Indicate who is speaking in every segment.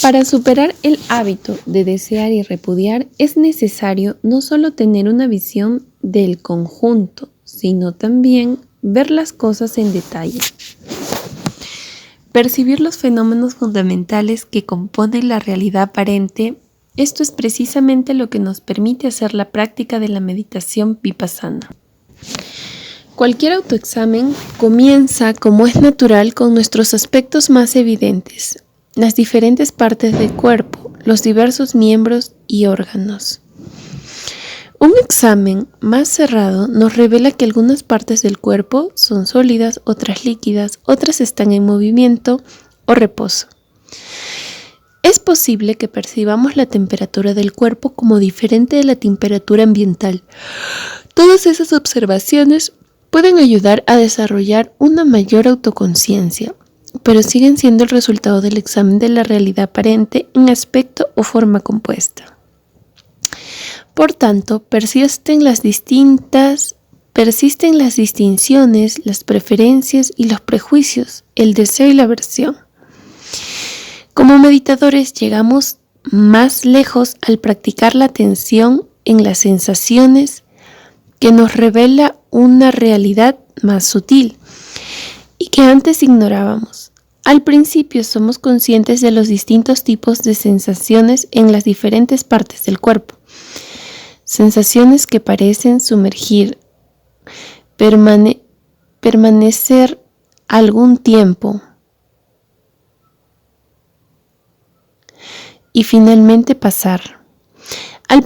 Speaker 1: Para superar el hábito de desear y repudiar es necesario no solo tener una visión del conjunto, sino también ver las cosas en detalle. Percibir los fenómenos fundamentales que componen la realidad aparente, esto es precisamente lo que nos permite hacer la práctica de la meditación vipassana. Cualquier autoexamen comienza, como es natural, con nuestros aspectos más evidentes, las diferentes partes del cuerpo, los diversos miembros y órganos. Un examen más cerrado nos revela que algunas partes del cuerpo son sólidas, otras líquidas, otras están en movimiento o reposo. Es posible que percibamos la temperatura del cuerpo como diferente de la temperatura ambiental. Todas esas observaciones pueden ayudar a desarrollar una mayor autoconciencia, pero siguen siendo el resultado del examen de la realidad aparente en aspecto o forma compuesta. Por tanto, persisten las distinciones, las preferencias y los prejuicios, el deseo y la aversión. Como meditadores llegamos más lejos al practicar la atención en las sensaciones que nos revela una realidad más sutil y que antes ignorábamos. Al principio somos conscientes de los distintos tipos de sensaciones en las diferentes partes del cuerpo. Sensaciones que parecen sumergir, permanecer algún tiempo y finalmente pasar. Al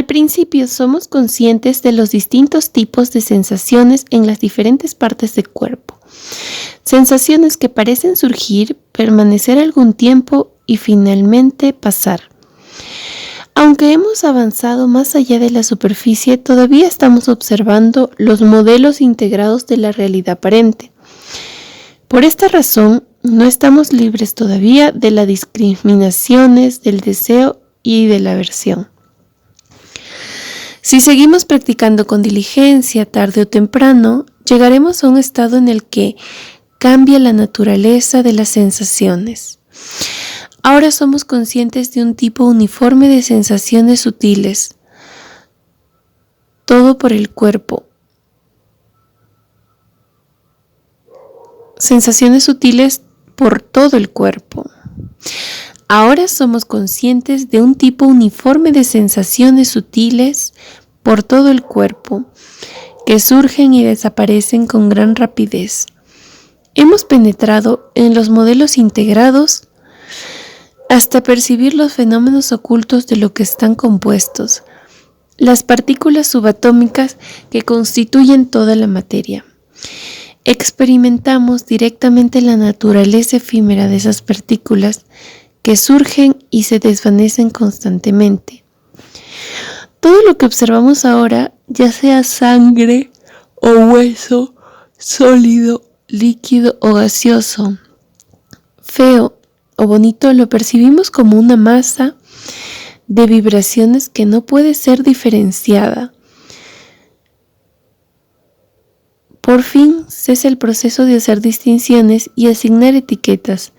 Speaker 1: principio somos conscientes de los distintos tipos de sensaciones en las diferentes partes del cuerpo. Sensaciones que parecen surgir, permanecer algún tiempo y finalmente pasar. Aunque hemos avanzado más allá de la superficie, todavía estamos observando los modelos integrados de la realidad aparente. Por esta razón, no estamos libres todavía de las discriminaciones, del deseo y de la aversión. Si seguimos practicando con diligencia, tarde o temprano, llegaremos a un estado en el que cambia la naturaleza de las sensaciones. Ahora somos conscientes de un tipo uniforme de sensaciones sutiles, todo por el cuerpo. Sensaciones sutiles por todo el cuerpo. Ahora somos conscientes de un tipo uniforme de sensaciones sutiles por todo el cuerpo, que surgen y desaparecen con gran rapidez. Hemos penetrado en los modelos integrados hasta percibir los fenómenos ocultos de lo que están compuestos, las partículas subatómicas que constituyen toda la materia. Experimentamos directamente la naturaleza efímera de esas partículas que surgen y se desvanecen constantemente. Todo lo que observamos ahora, ya sea sangre o hueso, sólido, líquido o gaseoso, feo o bonito, lo percibimos como una masa de vibraciones que no puede ser diferenciada. Por fin cesa el proceso de hacer distinciones y asignar etiquetas.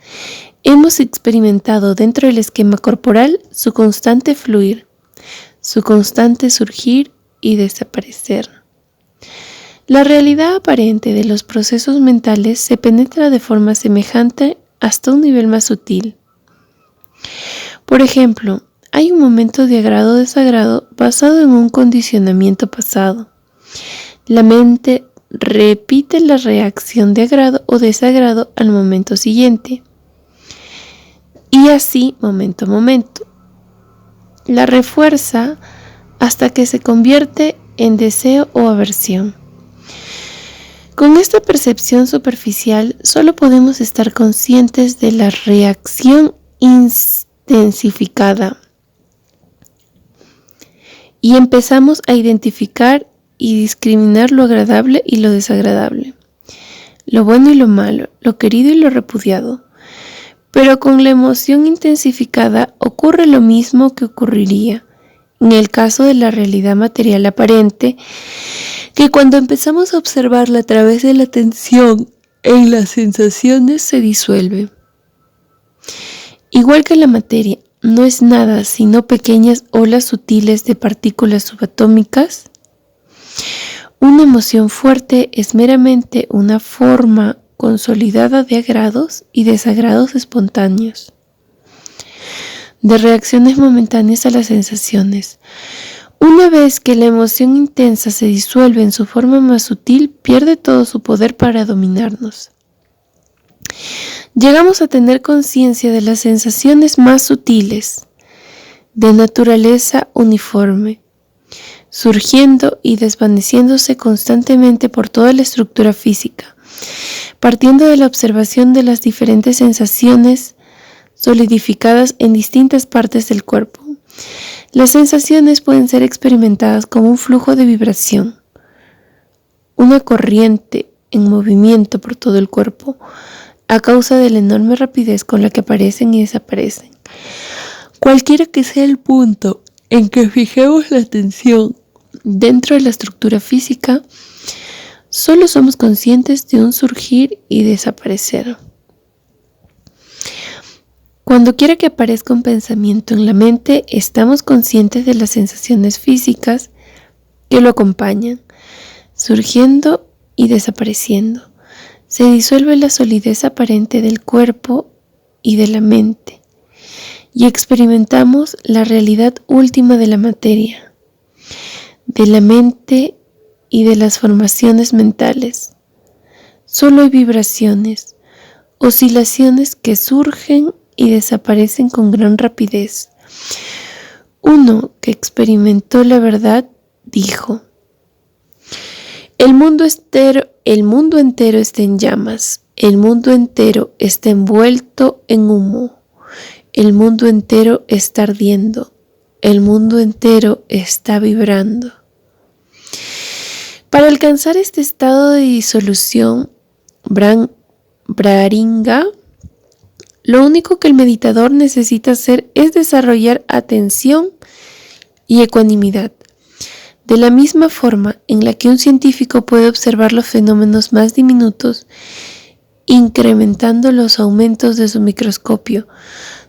Speaker 1: Hemos experimentado dentro del esquema corporal su constante fluir, su constante surgir y desaparecer. La realidad aparente de los procesos mentales se penetra de forma semejante hasta un nivel más sutil. Por ejemplo, hay un momento de agrado o desagrado basado en un condicionamiento pasado. La mente repite la reacción de agrado o desagrado al momento siguiente. Y así, momento a momento. La refuerza hasta que se convierte en deseo o aversión. Con esta percepción superficial, solo podemos estar conscientes de la reacción intensificada y empezamos a identificar y discriminar lo agradable y lo desagradable, lo bueno y lo malo, lo querido y lo repudiado. Pero con la emoción intensificada ocurre lo mismo que ocurriría en el caso de la realidad material aparente, que cuando empezamos a observarla a través de la atención en las sensaciones se disuelve. igual que la materia no es nada sino pequeñas olas sutiles de partículas subatómicas, una emoción fuerte es meramente una forma consolidada de agrados y desagrados espontáneos, de reacciones momentáneas a las sensaciones. Una vez que la emoción intensa se disuelve en su forma más sutil, pierde todo su poder para dominarnos. Llegamos a tener conciencia de las sensaciones más sutiles, de naturaleza uniforme, surgiendo y desvaneciéndose constantemente por toda la estructura física, partiendo de la observación de las diferentes sensaciones solidificadas en distintas partes del cuerpo. Las sensaciones pueden ser experimentadas como un flujo de vibración, una corriente en movimiento por todo el cuerpo, a causa de la enorme rapidez con la que aparecen y desaparecen. Cualquiera que sea el punto en que fijemos la atención dentro de la estructura física, solo somos conscientes de un surgir y desaparecer. Cuando quiera que aparezca un pensamiento en la mente, estamos conscientes de las sensaciones físicas que lo acompañan, surgiendo y desapareciendo. Se disuelve la solidez aparente del cuerpo y de la mente, y experimentamos la realidad última de la materia, de la mente y de las formaciones mentales. Solo hay vibraciones, oscilaciones que surgen y desaparecen con gran rapidez. Uno que experimentó la verdad dijo: el mundo entero está en llamas, el mundo entero está envuelto en humo, el mundo entero está ardiendo, el mundo entero está vibrando. Para alcanzar este estado de disolución, Braringa, lo único que el meditador necesita hacer es desarrollar atención y ecuanimidad. De la misma forma en la que un científico puede observar los fenómenos más diminutos, incrementando los aumentos de su microscopio,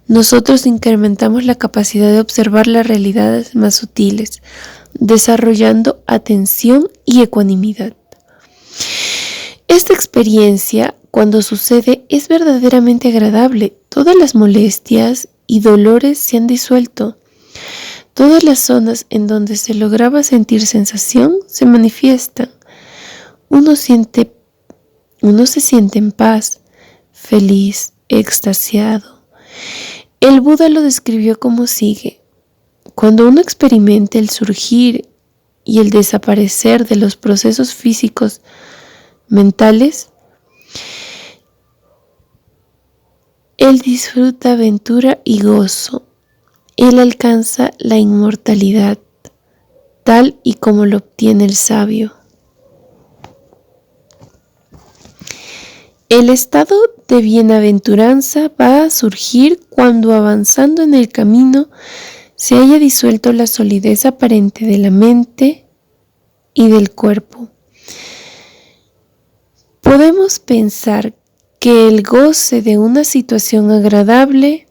Speaker 1: nosotros incrementamos la capacidad de observar las realidades más sutiles, desarrollando atención y ecuanimidad. Esta experiencia, cuando sucede, es verdaderamente agradable. Todas las molestias y dolores se han disuelto. Todas las zonas en donde se lograba sentir sensación se manifiestan. Uno se siente en paz, feliz, extasiado. El Buda lo describió como sigue: cuando uno experimenta el surgir y el desaparecer de los procesos físicos mentales, él disfruta aventura y gozo. Él alcanza la inmortalidad, tal y como lo obtiene el sabio. El estado de bienaventuranza va a surgir cuando, avanzando en el camino, se haya disuelto la solidez aparente de la mente y del cuerpo. Podemos pensar que el goce de una situación agradable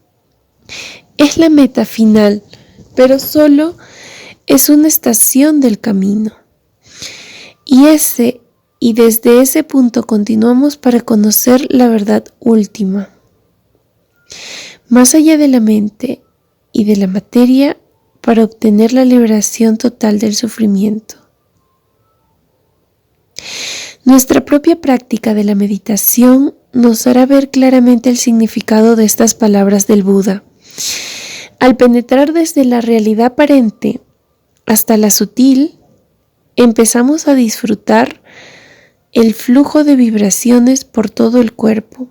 Speaker 1: es la meta final, pero solo es una estación del camino. Y desde ese punto continuamos para conocer la verdad última. Más allá de la mente y de la materia, para obtener la liberación total del sufrimiento. Nuestra propia práctica de la meditación nos hará ver claramente el significado de estas palabras del Buda. Al penetrar desde la realidad aparente hasta la sutil, empezamos a disfrutar el flujo de vibraciones por todo el cuerpo.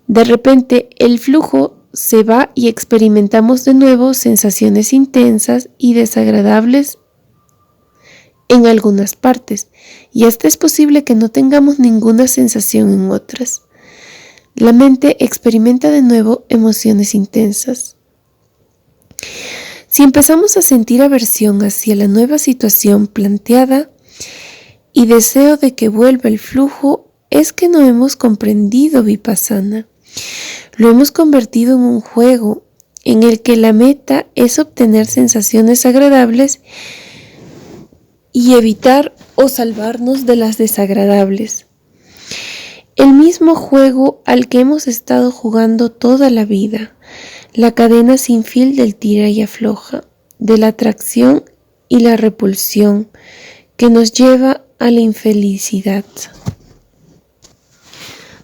Speaker 1: De repente, el flujo se va y experimentamos de nuevo sensaciones intensas y desagradables en algunas partes, y hasta es posible que no tengamos ninguna sensación en otras. La mente experimenta de nuevo emociones intensas. Si empezamos a sentir aversión hacia la nueva situación planteada y deseo de que vuelva el flujo, es que no hemos comprendido Vipassana. Lo hemos convertido en un juego en el que la meta es obtener sensaciones agradables y evitar o salvarnos de las desagradables. El mismo juego al que hemos estado jugando toda la vida, la cadena sin fin del tira y afloja, de la atracción y la repulsión que nos lleva a la infelicidad.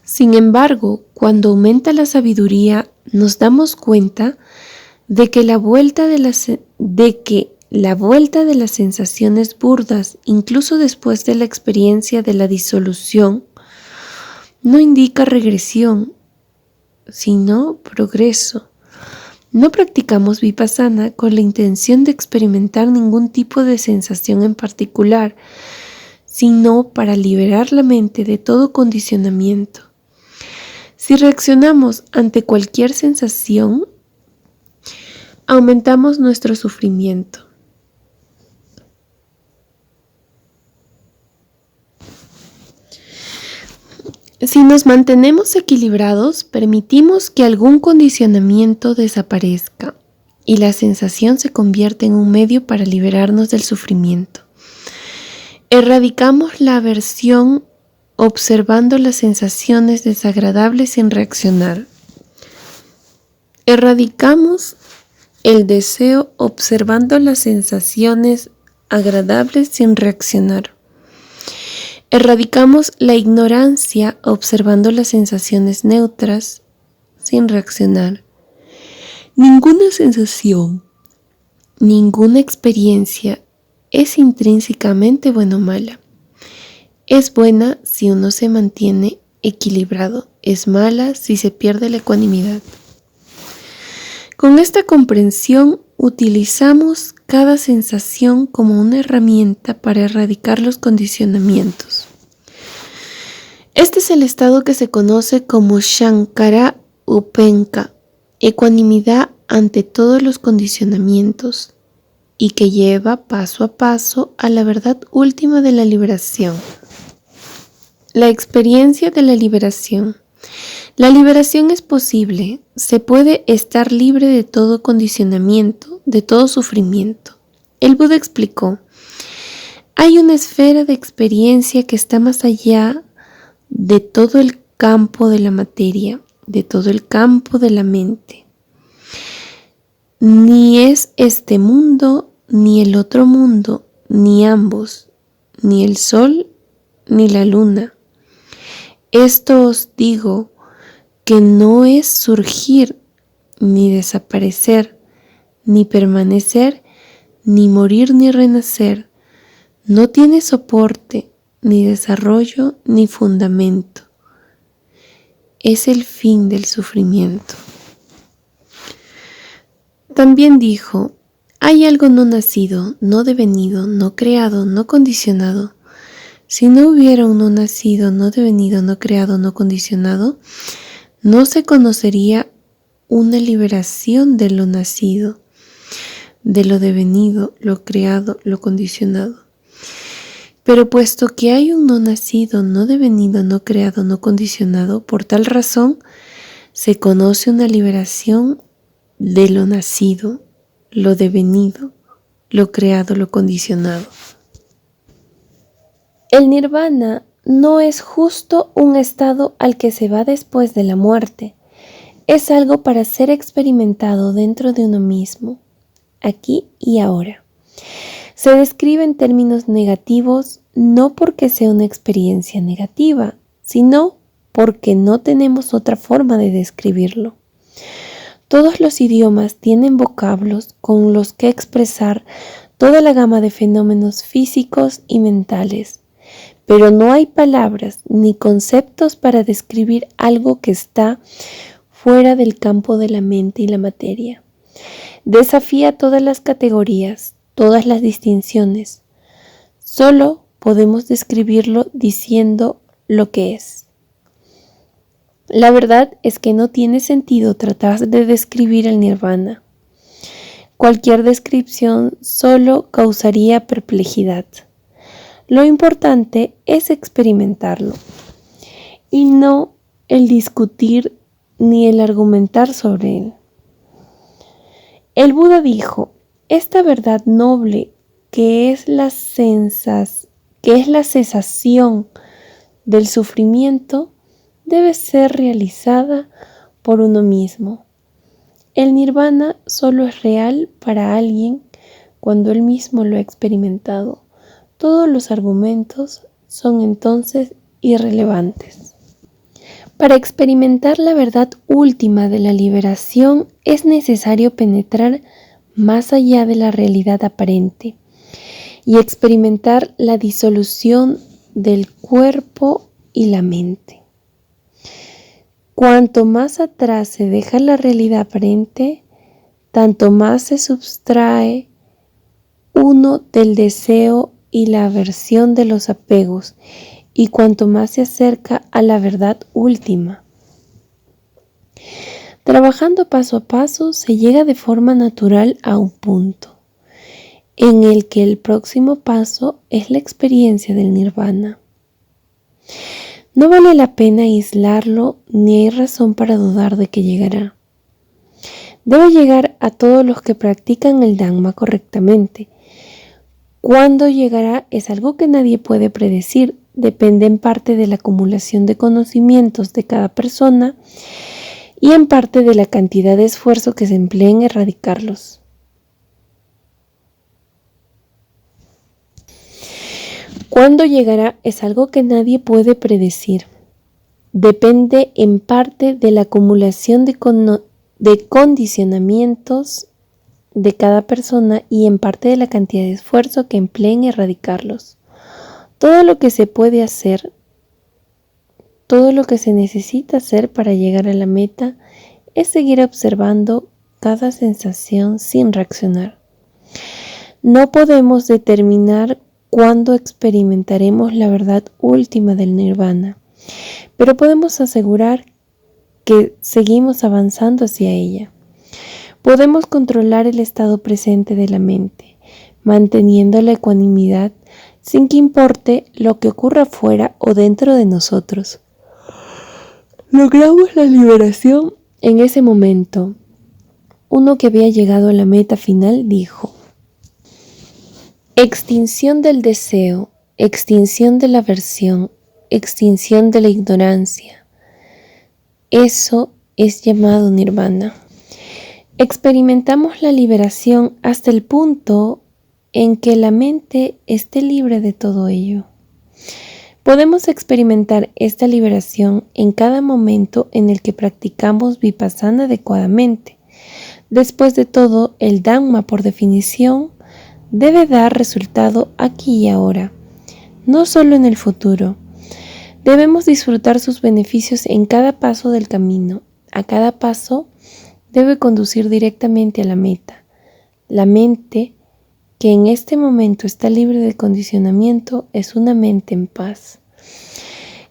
Speaker 1: Sin embargo, cuando aumenta la sabiduría, nos damos cuenta de que la vuelta de las sensaciones burdas, incluso después de la experiencia de la disolución, no indica regresión, sino progreso. No practicamos vipassana con la intención de experimentar ningún tipo de sensación en particular, sino para liberar la mente de todo condicionamiento. Si reaccionamos ante cualquier sensación, aumentamos nuestro sufrimiento. Si nos mantenemos equilibrados, permitimos que algún condicionamiento desaparezca y la sensación se convierte en un medio para liberarnos del sufrimiento. Erradicamos la aversión observando las sensaciones desagradables sin reaccionar. Erradicamos el deseo observando las sensaciones agradables sin reaccionar. Erradicamos la ignorancia observando las sensaciones neutras sin reaccionar. Ninguna sensación, ninguna experiencia es intrínsecamente buena o mala. Es buena si uno se mantiene equilibrado, es mala si se pierde la ecuanimidad. Con esta comprensión utilizamos cada sensación como una herramienta para erradicar los condicionamientos. Este es el estado que se conoce como Shankara Upenka, ecuanimidad ante todos los condicionamientos, y que lleva paso a paso a la verdad última de la liberación. La experiencia de la liberación. La liberación es posible, se puede estar libre de todo condicionamiento, de todo sufrimiento. El Buda explicó, hay una esfera de experiencia que está más allá de todo el campo de la materia, de todo el campo de la mente. Ni es este mundo, ni el otro mundo, ni ambos, ni el sol, ni la luna. Esto os digo, que no es surgir, ni desaparecer, ni permanecer, ni morir, ni renacer. No tiene soporte, ni desarrollo, ni fundamento. Es el fin del sufrimiento. También dijo, hay algo no nacido, no devenido, no creado, no condicionado. Si no hubiera un no nacido, no devenido, no creado, no condicionado, no se conocería una liberación de lo nacido, de lo devenido, lo creado, lo condicionado. Pero puesto que hay un no nacido, no devenido, no creado, no condicionado, por tal razón se conoce una liberación de lo nacido, lo devenido, lo creado, lo condicionado. El nirvana no es justo un estado al que se va después de la muerte. Es algo para ser experimentado dentro de uno mismo, aquí y ahora. Se describe en términos negativos no porque sea una experiencia negativa, sino porque no tenemos otra forma de describirlo. Todos los idiomas tienen vocablos con los que expresar toda la gama de fenómenos físicos y mentales. Pero no hay palabras ni conceptos para describir algo que está fuera del campo de la mente y la materia. Desafía todas las categorías, todas las distinciones. Solo podemos describirlo diciendo lo que es. La verdad es que no tiene sentido tratar de describir el nirvana. Cualquier descripción solo causaría perplejidad. Lo importante es experimentarlo y no el discutir ni el argumentar sobre él. El Buda dijo: esta verdad noble, que es la cesación del sufrimiento, debe ser realizada por uno mismo. El nirvana solo es real para alguien cuando él mismo lo ha experimentado. Todos los argumentos son entonces irrelevantes. Para experimentar la verdad última de la liberación es necesario penetrar más allá de la realidad aparente y experimentar la disolución del cuerpo y la mente. Cuanto más atrás se deja la realidad aparente, tanto más se subtrae uno del deseo y la aversión de los apegos, y cuanto más se acerca a la verdad última. Trabajando paso a paso se llega de forma natural a un punto, en el que el próximo paso es la experiencia del nirvana. No vale la pena aislarlo, ni hay razón para dudar de que llegará. Debe llegar a todos los que practican el Dhamma correctamente. Cuándo llegará es algo que nadie puede predecir, depende en parte de la acumulación de conocimientos de cada persona y en parte de la cantidad de esfuerzo que se emplea en erradicarlos. Cuándo llegará es algo que nadie puede predecir. Depende en parte de la acumulación de condicionamientos de cada persona y en parte de la cantidad de esfuerzo que emplea en erradicarlos. Todo lo que se puede hacer, todo lo que se necesita hacer para llegar a la meta es seguir observando cada sensación sin reaccionar. No podemos determinar cuándo experimentaremos la verdad última del nirvana, pero podemos asegurar que seguimos avanzando hacia ella. Podemos controlar el estado presente de la mente, manteniendo la ecuanimidad sin que importe lo que ocurra fuera o dentro de nosotros. Logramos la liberación en ese momento. Uno que había llegado a la meta final dijo: extinción del deseo, extinción de la aversión, extinción de la ignorancia. Eso es llamado nirvana. Experimentamos la liberación hasta el punto en que la mente esté libre de todo ello. Podemos experimentar esta liberación en cada momento en el que practicamos vipassana adecuadamente. Después de todo, el Dhamma, por definición, debe dar resultado aquí y ahora, no solo en el futuro. Debemos disfrutar sus beneficios en cada paso del camino. A cada paso debe conducir directamente a la meta. La mente, que en este momento está libre de condicionamiento, es una mente en paz.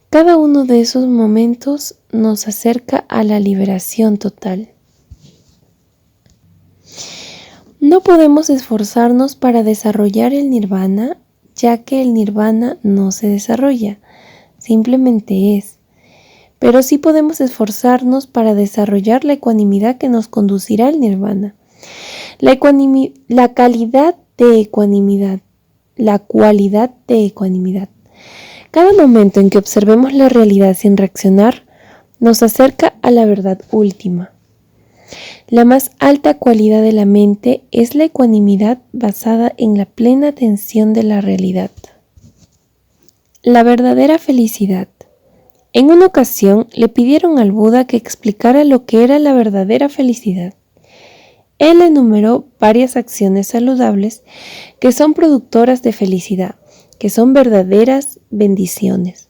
Speaker 1: Cada uno de esos momentos nos acerca a la liberación total. No podemos esforzarnos para desarrollar el nirvana, ya que el nirvana no se desarrolla, simplemente es. Pero sí podemos esforzarnos para desarrollar la ecuanimidad que nos conducirá al nirvana. La cualidad de ecuanimidad. Cada momento en que observemos la realidad sin reaccionar, nos acerca a la verdad última. La más alta cualidad de la mente es la ecuanimidad basada en la plena atención de la realidad. La verdadera felicidad. En una ocasión le pidieron al Buda que explicara lo que era la verdadera felicidad. Él enumeró varias acciones saludables que son productoras de felicidad, que son verdaderas bendiciones.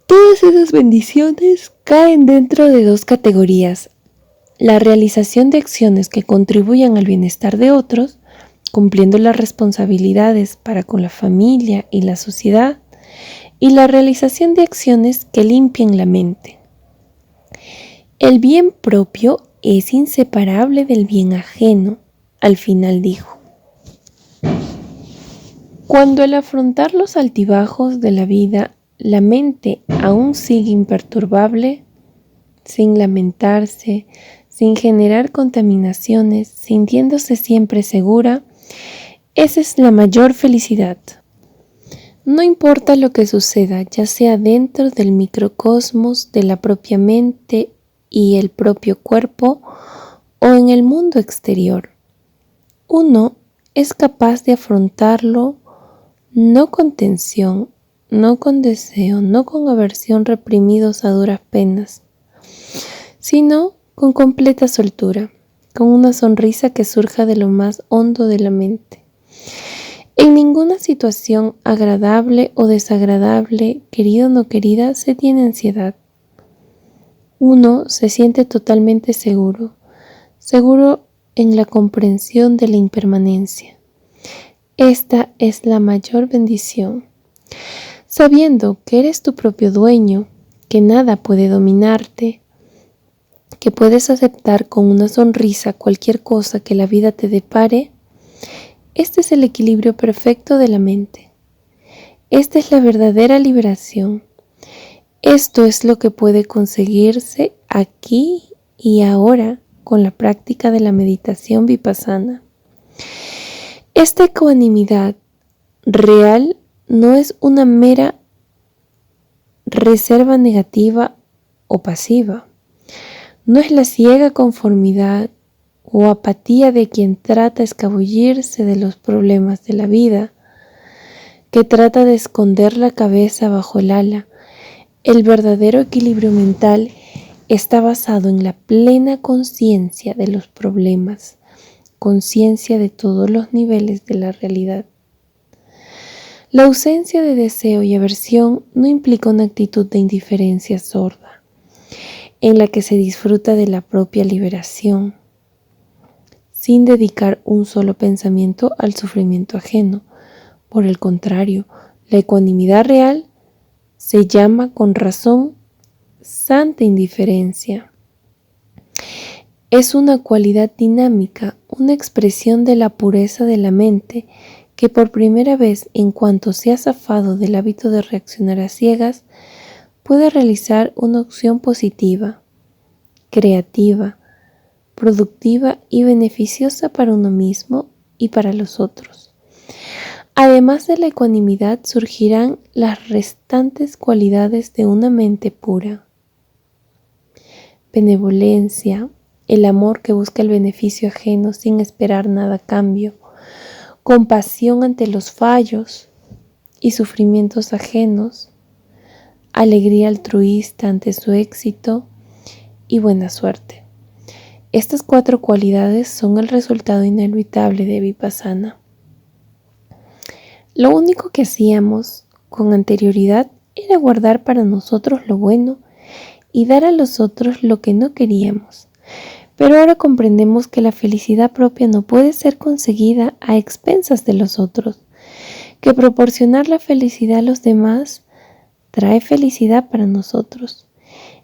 Speaker 1: Todas esas bendiciones caen dentro de dos categorías: la realización de acciones que contribuyan al bienestar de otros, cumpliendo las responsabilidades para con la familia y la sociedad, y la realización de acciones que limpien la mente. El bien propio es inseparable del bien ajeno, al final dijo. Cuando al afrontar los altibajos de la vida, la mente aún sigue imperturbable, sin lamentarse, sin generar contaminaciones, sintiéndose siempre segura, esa es la mayor felicidad. No importa lo que suceda, ya sea dentro del microcosmos de la propia mente y el propio cuerpo o en el mundo exterior. Uno es capaz de afrontarlo no con tensión, no con deseo, no con aversión reprimidos a duras penas, sino con completa soltura, con una sonrisa que surja de lo más hondo de la mente. En ninguna situación agradable o desagradable, querido o no querida, se tiene ansiedad. Uno se siente totalmente seguro en la comprensión de la impermanencia. Esta es la mayor bendición. Sabiendo que eres tu propio dueño, que nada puede dominarte, que puedes aceptar con una sonrisa cualquier cosa que la vida te depare, este es el equilibrio perfecto de la mente. Esta es la verdadera liberación. Esto es lo que puede conseguirse aquí y ahora con la práctica de la meditación vipassana. Esta ecuanimidad real no es una mera reserva negativa o pasiva. No es la ciega conformidad o apatía de quien trata de escabullirse de los problemas de la vida, que trata de esconder la cabeza bajo el ala. El verdadero equilibrio mental está basado en la plena conciencia de los problemas, conciencia de todos los niveles de la realidad. La ausencia de deseo y aversión no implica una actitud de indiferencia sorda, en la que se disfruta de la propia liberación, sin dedicar un solo pensamiento al sufrimiento ajeno. Por el contrario, la ecuanimidad real se llama con razón santa indiferencia. Es una cualidad dinámica, una expresión de la pureza de la mente que por primera vez, en cuanto se ha zafado del hábito de reaccionar a ciegas, puede realizar una acción positiva, creativa, productiva y beneficiosa para uno mismo y para los otros. Además de la ecuanimidad surgirán las restantes cualidades de una mente pura: benevolencia, el amor que busca el beneficio ajeno sin esperar nada a cambio, compasión ante los fallos y sufrimientos ajenos, alegría altruista ante su éxito y buena suerte. Estas 4 cualidades son el resultado inevitable de Vipassana. Lo único que hacíamos con anterioridad era guardar para nosotros lo bueno y dar a los otros lo que no queríamos. Pero ahora comprendemos que la felicidad propia no puede ser conseguida a expensas de los otros, que proporcionar la felicidad a los demás trae felicidad para nosotros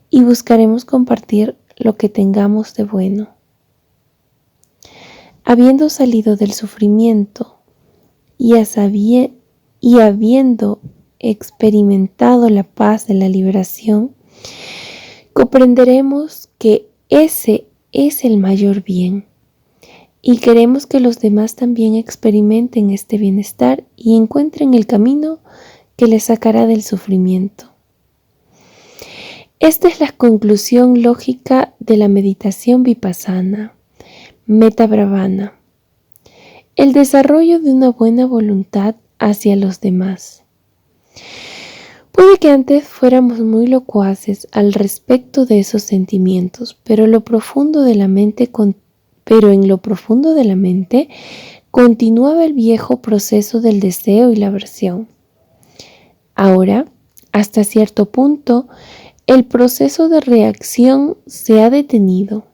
Speaker 1: y buscaremos compartir lo que tengamos de bueno. Habiendo salido del sufrimiento y habiendo experimentado la paz de la liberación, comprenderemos que ese es el mayor bien y queremos que los demás también experimenten este bienestar y encuentren el camino que les sacará del sufrimiento. Esta es la conclusión lógica de la meditación vipassana, metta bhavana, el desarrollo de una buena voluntad hacia los demás. Puede que antes fuéramos muy locuaces al respecto de esos sentimientos, pero en lo profundo de la mente continuaba el viejo proceso del deseo y la aversión. Ahora, hasta cierto punto, el proceso de reacción se ha detenido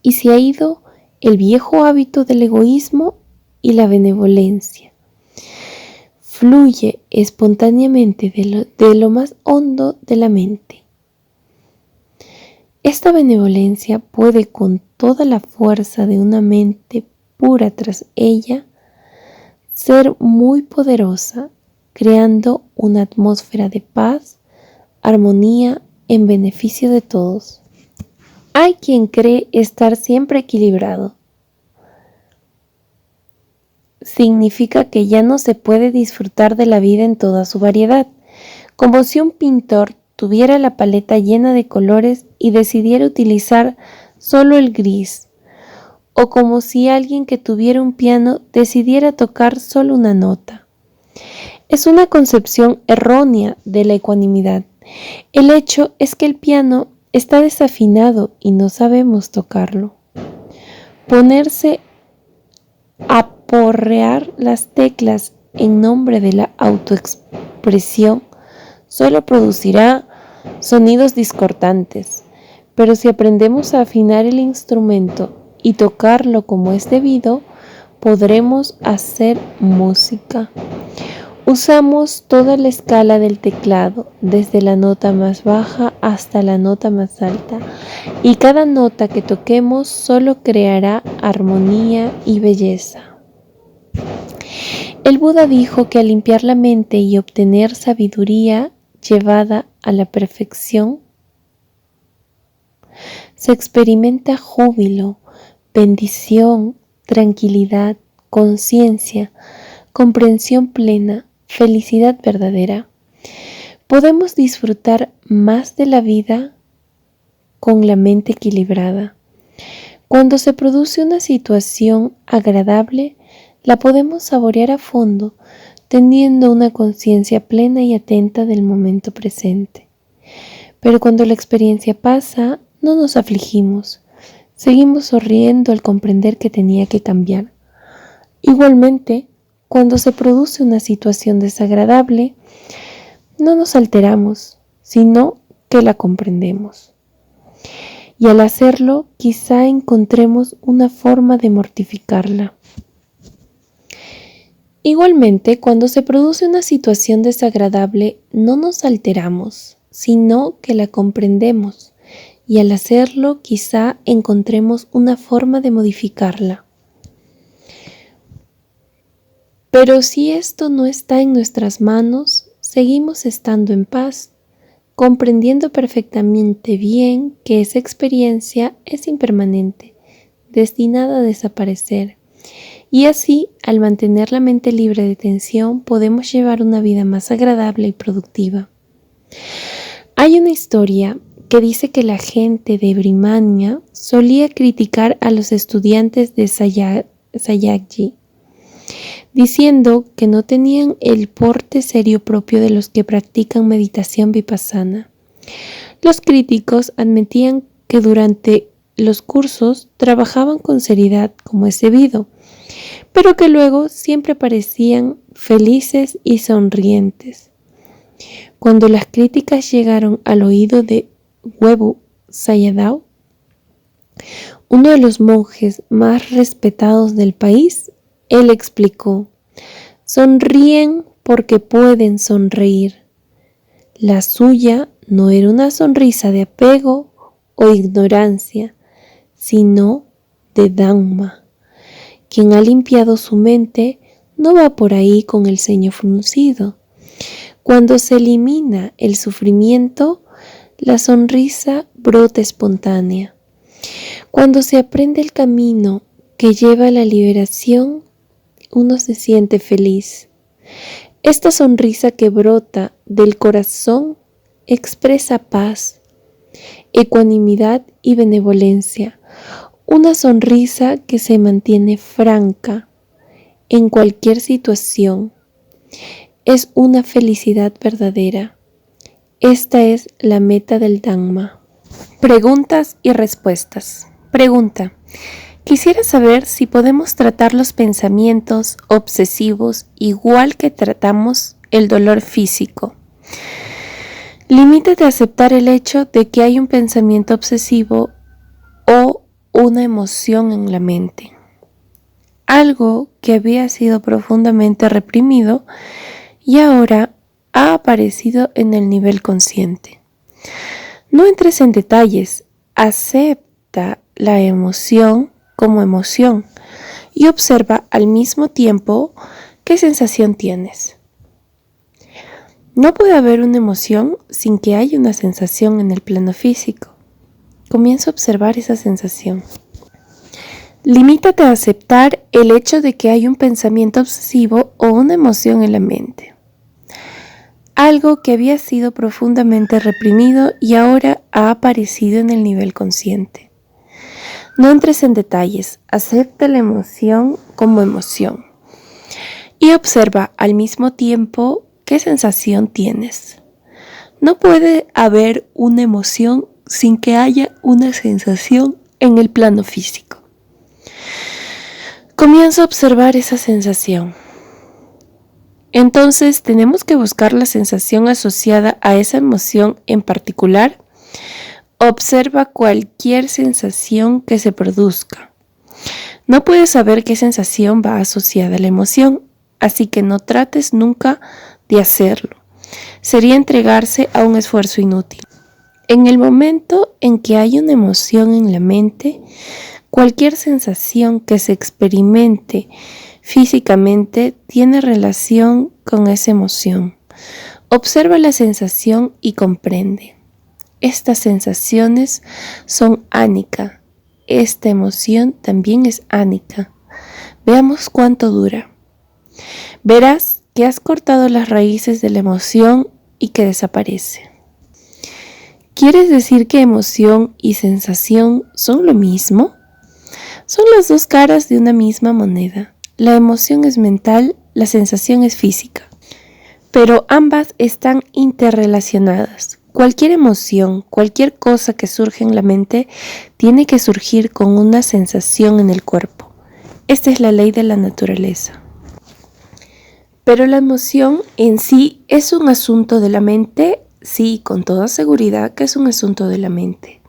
Speaker 1: y se ha ido el viejo hábito del egoísmo y la benevolencia. Fluye espontáneamente de lo más hondo de la mente. Esta benevolencia puede, con toda la fuerza de una mente pura tras ella, ser muy poderosa, creando una atmósfera de paz, armonía en beneficio de todos. Hay quien cree estar siempre equilibrado. Significa que ya no se puede disfrutar de la vida en toda su variedad, como si un pintor tuviera la paleta llena de colores y decidiera utilizar solo el gris, o como si alguien que tuviera un piano decidiera tocar solo una nota. Es una concepción errónea de la ecuanimidad. El hecho es que el piano está desafinado y no sabemos tocarlo. Ponerse a porrear las teclas en nombre de la autoexpresión solo producirá sonidos discordantes, pero si aprendemos a afinar el instrumento y tocarlo como es debido, podremos hacer música. Usamos toda la escala del teclado, desde la nota más baja hasta la nota más alta, y cada nota que toquemos solo creará armonía y belleza. El Buda dijo que al limpiar la mente y obtener sabiduría llevada a la perfección, se experimenta júbilo, bendición, tranquilidad, conciencia, comprensión plena, felicidad verdadera. Podemos disfrutar más de la vida con la mente equilibrada. Cuando se produce una situación agradable, la podemos saborear a fondo, teniendo una conciencia plena y atenta del momento presente. Pero cuando la experiencia pasa, no nos afligimos. Seguimos sonriendo al comprender que tenía que cambiar. Igualmente, cuando se produce una situación desagradable, no nos alteramos, sino que la comprendemos. Y al hacerlo, quizá encontremos una forma de mortificarla. Igualmente, cuando se produce una situación desagradable, no nos alteramos, sino que la comprendemos. Y al hacerlo, quizá encontremos una forma de modificarla. Pero si esto no está en nuestras manos, seguimos estando en paz, comprendiendo perfectamente bien que esa experiencia es impermanente, destinada a desaparecer. Y así, al mantener la mente libre de tensión, podemos llevar una vida más agradable y productiva. Hay una historia que dice que la gente de Birmania solía criticar a los estudiantes de Sayagyi, diciendo que no tenían el porte serio propio de los que practican meditación vipassana. Los críticos admitían que durante los cursos trabajaban con seriedad como es debido, pero que luego siempre parecían felices y sonrientes. Cuando las críticas llegaron al oído de Webu Sayadaw, uno de los monjes más respetados del país, él explicó: sonríen porque pueden sonreír. La suya no era una sonrisa de apego o ignorancia, sino de Dhamma. Quien ha limpiado su mente no va por ahí con el ceño fruncido. Cuando se elimina el sufrimiento, la sonrisa brota espontánea. Cuando se aprende el camino que lleva a la liberación, uno se siente feliz. Esta sonrisa que brota del corazón expresa paz, ecuanimidad y benevolencia. Una sonrisa que se mantiene franca en cualquier situación. Es una felicidad verdadera. Esta es la meta del Dhamma. Preguntas y respuestas. Pregunta: quisiera saber si podemos tratar los pensamientos obsesivos igual que tratamos el dolor físico. Limítate a aceptar el hecho de que hay un pensamiento obsesivo o una emoción en la mente. Algo que había sido profundamente reprimido y ahora ha aparecido en el nivel consciente. No entres en detalles, acepta la emoción como emoción y observa al mismo tiempo qué sensación tienes. No puede haber una emoción sin que haya una sensación en el plano físico. comienza a observar esa sensación. Limítate a aceptar el hecho de que hay un pensamiento obsesivo o una emoción en la mente. Algo que había sido profundamente reprimido y ahora ha aparecido en el nivel consciente. No entres en detalles, acepta la emoción como emoción y observa al mismo tiempo qué sensación tienes. No puede haber una emoción sin que haya una sensación en el plano físico. Comienza a observar esa sensación. Entonces tenemos que buscar la sensación asociada a esa emoción en particular. Observa cualquier sensación que se produzca. No puedes saber qué sensación va asociada a la emoción, así que no trates nunca de hacerlo. Sería entregarse a un esfuerzo inútil. En el momento en que hay una emoción en la mente, cualquier sensación que se experimente físicamente tiene relación con esa emoción. Observa la sensación y comprende. Estas sensaciones son ánica. Esta emoción también es ánica. Veamos cuánto dura. Verás que has cortado las raíces de la emoción y que desaparece. ¿Quieres decir que emoción y sensación son lo mismo? Son las dos caras de una misma moneda. La emoción es mental, la sensación es física. Pero ambas están interrelacionadas. Cualquier emoción, cualquier cosa que surge en la mente, tiene que surgir con una sensación en el cuerpo. Esta es la ley de la naturaleza. Pero la emoción en sí es un asunto de la mente, sí, con toda seguridad que es un asunto de la mente.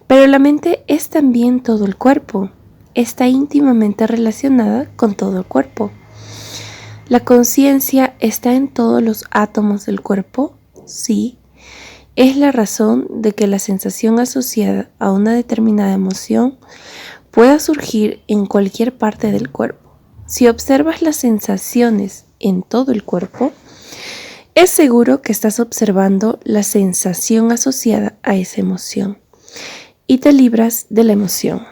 Speaker 1: Pero la mente es también todo el cuerpo. Está íntimamente relacionada con todo el cuerpo. ¿La conciencia está en todos los átomos del cuerpo? Sí. Es la razón de que la sensación asociada a una determinada emoción pueda surgir en cualquier parte del cuerpo. Si observas las sensaciones en todo el cuerpo, es seguro que estás observando la sensación asociada a esa emoción y te libras de la emoción.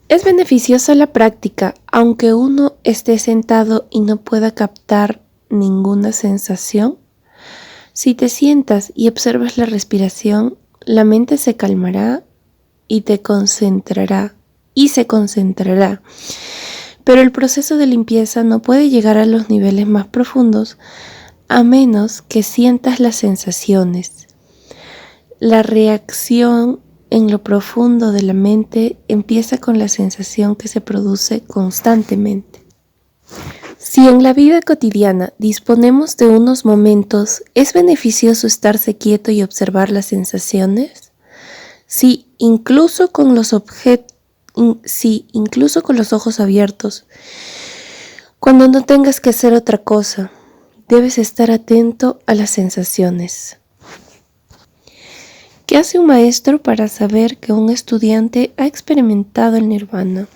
Speaker 1: Es beneficiosa la práctica, aunque uno esté sentado y no pueda captar ninguna sensación. Si te sientas y observas la respiración, la mente se calmará y se concentrará. Pero el proceso de limpieza no puede llegar a los niveles más profundos a menos que sientas las sensaciones. La reacción en lo profundo de la mente empieza con la sensación que se produce constantemente. Si en la vida cotidiana disponemos de unos momentos, ¿es beneficioso estarse quieto y observar las sensaciones? Sí, incluso con los ojos abiertos. Cuando no tengas que hacer otra cosa, debes estar atento a las sensaciones. ¿Qué hace un maestro para saber que un estudiante ha experimentado el nirvana?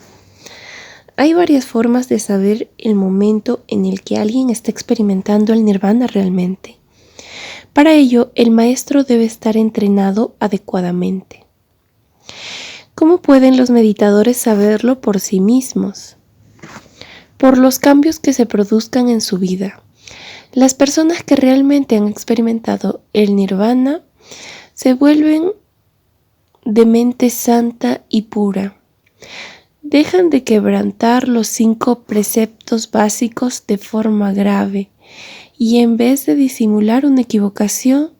Speaker 1: Hay varias formas de saber el momento en el que alguien está experimentando el nirvana realmente. Para ello, el maestro debe estar entrenado adecuadamente. ¿Cómo pueden los meditadores saberlo por sí mismos? Por los cambios que se produzcan en su vida. Las personas que realmente han experimentado el nirvana se vuelven de mente santa y pura. Dejan de quebrantar los 5 preceptos básicos de forma grave y en vez de disimular una equivocación,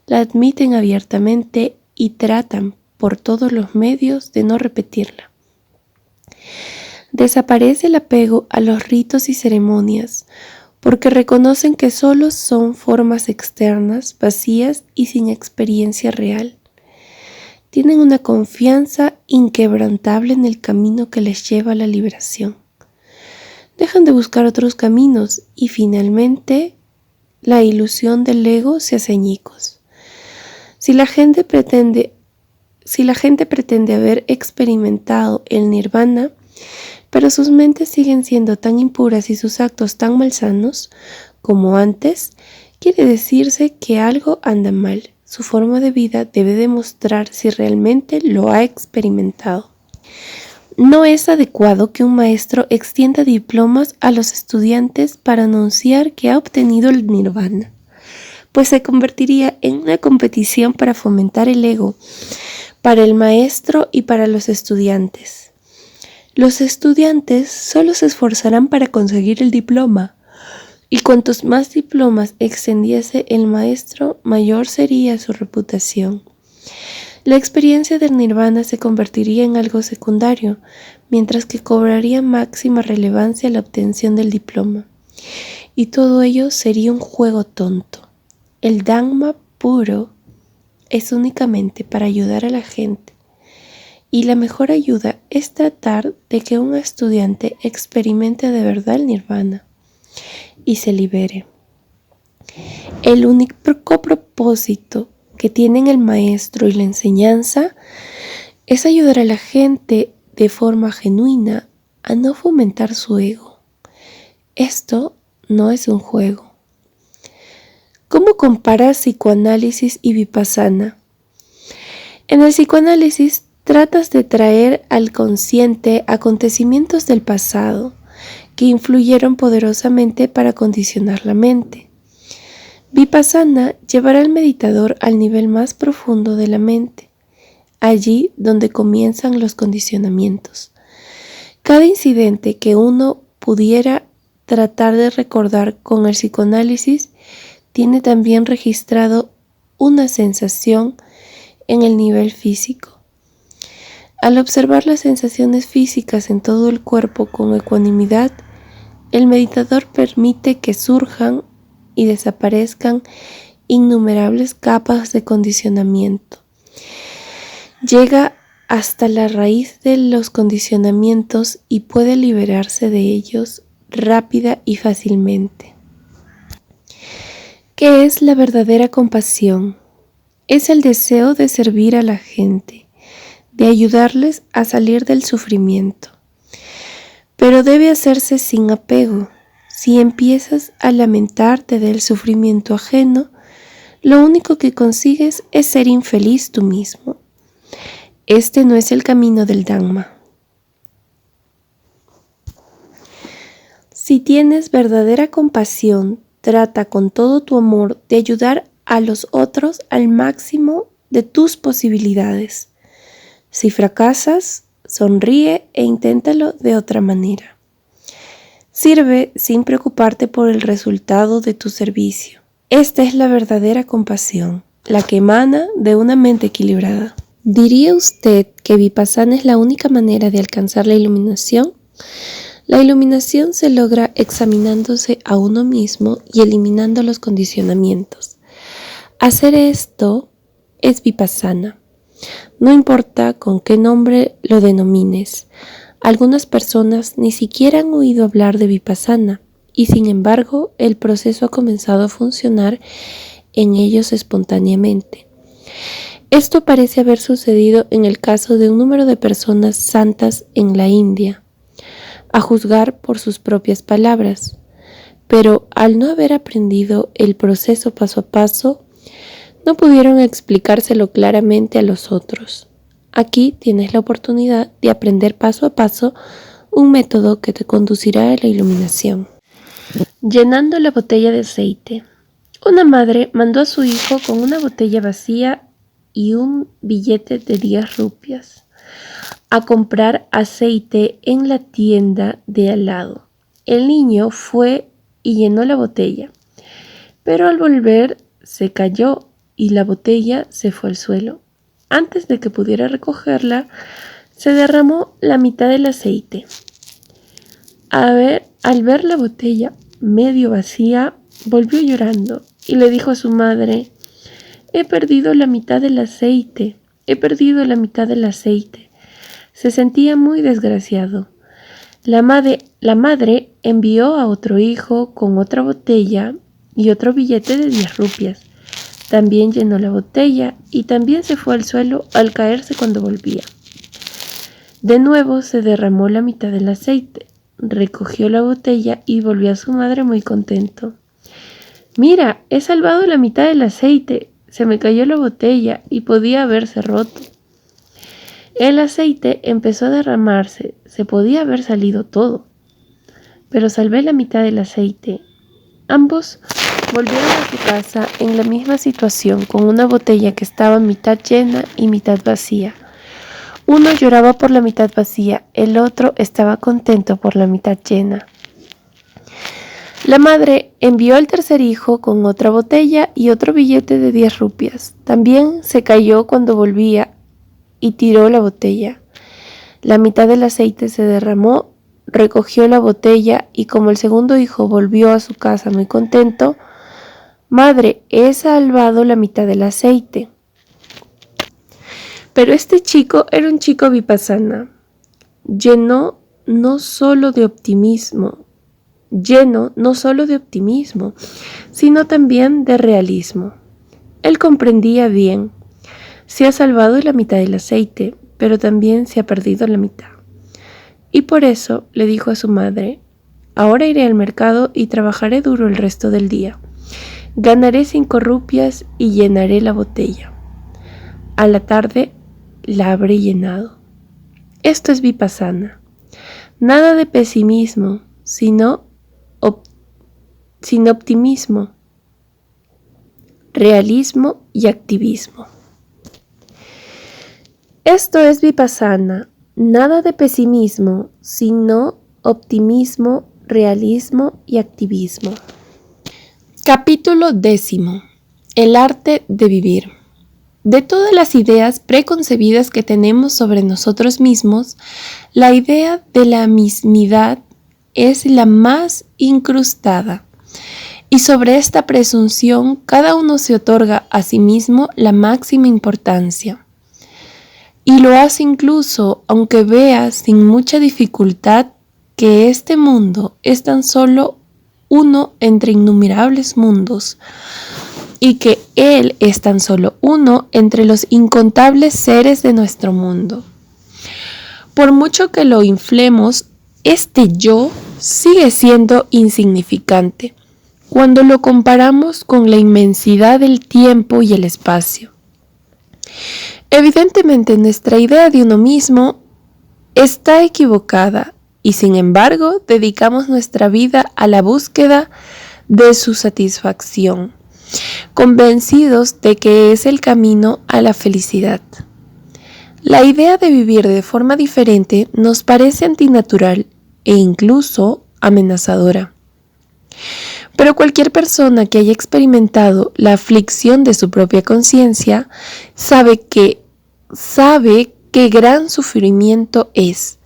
Speaker 1: la admiten abiertamente y tratan por todos los medios de no repetirla. Desaparece el apego a los ritos y ceremonias porque reconocen que solo son formas externas, vacías y sin experiencia real. Tienen una confianza inquebrantable en el camino que les lleva a la liberación. Dejan de buscar otros caminos y finalmente la ilusión del ego se hace añicos. Si la gente pretende haber experimentado el nirvana, pero sus mentes siguen siendo tan impuras y sus actos tan malsanos como antes, quiere decirse que algo anda mal. su forma de vida debe demostrar si realmente lo ha experimentado. No es adecuado que un maestro extienda diplomas a los estudiantes para anunciar que ha obtenido el nirvana, pues se convertiría en una competición para fomentar el ego, para el maestro y para los estudiantes. Los estudiantes solo se esforzarán para conseguir el diploma, y cuantos más diplomas extendiese el maestro, mayor sería su reputación. La experiencia del nirvana se convertiría en algo secundario, mientras que cobraría máxima relevancia la obtención del diploma. Y todo ello sería un juego tonto. El Dhamma puro es únicamente para ayudar a la gente, y la mejor ayuda es tratar de que un estudiante experimente de verdad el nirvana y se libere. El único propósito que tienen el maestro y la enseñanza es ayudar a la gente de forma genuina a no fomentar su ego. Esto no es un juego. ¿Cómo comparas psicoanálisis y vipassana? En el psicoanálisis tratas de traer al consciente acontecimientos del pasado que influyeron poderosamente para condicionar la mente. Vipassana llevará al meditador al nivel más profundo de la mente, allí donde comienzan los condicionamientos. Cada incidente que uno pudiera tratar de recordar con el psicoanálisis tiene también registrado una sensación en el nivel físico. Al observar las sensaciones físicas en todo el cuerpo con ecuanimidad, el meditador permite que surjan y desaparezcan innumerables capas de condicionamiento. Llega hasta la raíz de los condicionamientos y puede liberarse de ellos rápida y fácilmente. ¿Qué es la verdadera compasión? Es el deseo de servir a la gente, de ayudarles a salir del sufrimiento. Pero debe hacerse sin apego. Si empiezas a lamentarte del sufrimiento ajeno, lo único que consigues es ser infeliz tú mismo. Este no es el camino del Dhamma. Si tienes verdadera compasión, trata con todo tu amor de ayudar a los otros al máximo de tus posibilidades. Si fracasas, sonríe e inténtalo de otra manera. Sirve sin preocuparte por el resultado de tu servicio. Esta es la verdadera compasión, la que emana de una mente equilibrada. ¿Diría usted que Vipassana es la única manera de alcanzar la iluminación? La iluminación se logra examinándose a uno mismo y eliminando los condicionamientos. Hacer esto es Vipassana. No importa con qué nombre lo denomines. Algunas personas ni siquiera han oído hablar de Vipassana y sin embargo el proceso ha comenzado a funcionar en ellos espontáneamente. Esto parece haber sucedido en el caso de un número de personas santas en la India, a juzgar por sus propias palabras, pero al no haber aprendido el proceso paso a paso, no pudieron explicárselo claramente a los otros. Aquí tienes la oportunidad de aprender paso a paso un método que te conducirá a la iluminación. Llenando la botella de aceite. Una madre mandó a su hijo con una botella vacía y un billete de 10 rupias a comprar aceite en la tienda de al lado. El niño fue y llenó la botella, pero al volver se cayó y la botella se fue al suelo. Antes de que pudiera recogerla, se derramó la mitad del aceite. Al ver la botella medio vacía, volvió llorando y le dijo a su madre: «He perdido la mitad del aceite, he perdido la mitad del aceite». Se sentía muy desgraciado. La madre envió a otro hijo con otra botella y otro billete de 10 rupias. También llenó la botella y también se fue al suelo al caerse cuando volvía. De nuevo se derramó la mitad del aceite. Recogió la botella y volvió a su madre muy contento. «Mira, he salvado la mitad del aceite. se me cayó la botella y podía haberse roto. El aceite empezó a derramarse, se podía haber salido todo, pero salvé la mitad del aceite. Ambos volvieron a su casa en la misma situación, con una botella que estaba mitad llena y mitad vacía. Uno lloraba por la mitad vacía, el otro estaba contento por la mitad llena. La madre envió al tercer hijo con otra botella y otro billete de 10 rupias. También se cayó cuando volvía y tiró la botella. La mitad del aceite se derramó, recogió la botella y como el segundo hijo volvió a su casa muy contento, «Madre, he salvado la mitad del aceite». Pero este chico era un chico vipassana, lleno no solo de optimismo, sino también de realismo. Él comprendía bien, se ha salvado la mitad del aceite, pero también se ha perdido la mitad. Y por eso le dijo a su madre, «Ahora iré al mercado y trabajaré duro el resto del día. Ganaré 5 rupias y llenaré la botella. A la tarde la habré llenado». Esto es vipassana. Nada de pesimismo, sino optimismo, realismo y activismo. Esto es vipassana. Nada de pesimismo, sino optimismo, realismo y activismo. Capítulo 10. El arte de vivir. De todas las ideas preconcebidas que tenemos sobre nosotros mismos, la idea de la mismidad es la más incrustada. Y sobre esta presunción, cada uno se otorga a sí mismo la máxima importancia. Y lo hace incluso aunque vea sin mucha dificultad que este mundo es tan solo uno entre innumerables mundos y que Él es tan solo uno entre los incontables seres de nuestro mundo. Por mucho que lo inflemos, este yo sigue siendo insignificante cuando lo comparamos con la inmensidad del tiempo y el espacio. Evidentemente, nuestra idea de uno mismo está equivocada y, sin embargo, dedicamos nuestra vida a la búsqueda de su satisfacción, convencidos de que es el camino a la felicidad. La idea de vivir de forma diferente nos parece antinatural e incluso amenazadora. Pero cualquier persona que haya experimentado la aflicción de su propia conciencia sabe qué gran sufrimiento es.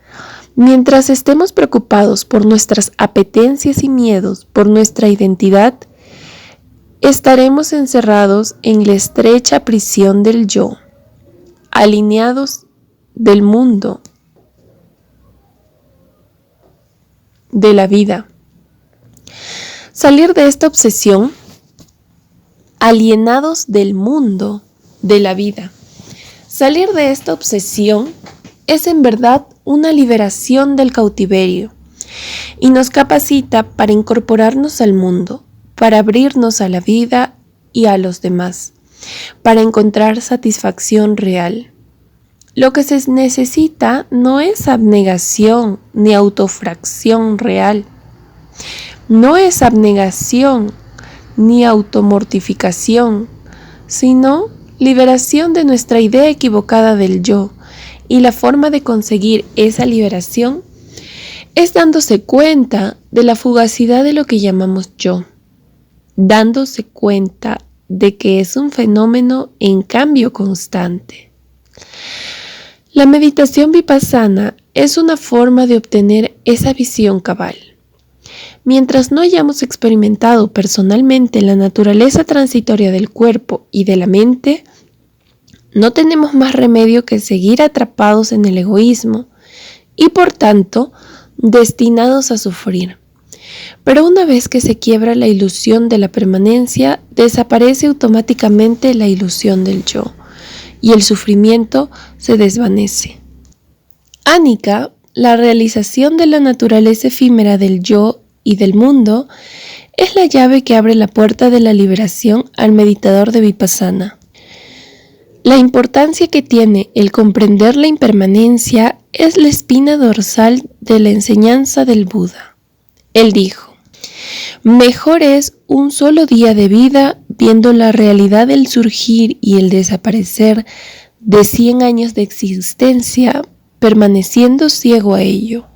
Speaker 1: Mientras estemos preocupados por nuestras apetencias y miedos, por nuestra identidad, estaremos encerrados en la estrecha prisión del yo, alineados del mundo, de la vida. Salir de esta obsesión, alienados del mundo, de la vida. Salir de esta obsesión es en verdad una liberación del cautiverio y nos capacita para incorporarnos al mundo, para abrirnos a la vida y a los demás, para encontrar satisfacción real. Lo que se necesita no es abnegación ni autofracción real. No es abnegación ni automortificación, sino liberación de nuestra idea equivocada del yo. Y la forma de conseguir esa liberación es dándose cuenta de la fugacidad de lo que llamamos yo, dándose cuenta de que es un fenómeno en cambio constante. La meditación vipassana es una forma de obtener esa visión cabal. Mientras no hayamos experimentado personalmente la naturaleza transitoria del cuerpo y de la mente, no tenemos más remedio que seguir atrapados en el egoísmo y, por tanto, destinados a sufrir. Pero una vez que se quiebra la ilusión de la permanencia, desaparece automáticamente la ilusión del yo y el sufrimiento se desvanece. Anicca, la realización de la naturaleza efímera del yo y del mundo, Es la llave que abre la puerta de la liberación al meditador de Vipassana. La importancia que tiene el comprender la impermanencia es la espina dorsal de la enseñanza del Buda. Él dijo: mejor es un solo día de vida viendo la realidad del surgir y el desaparecer de 100 años de existencia, permaneciendo ciego a ello.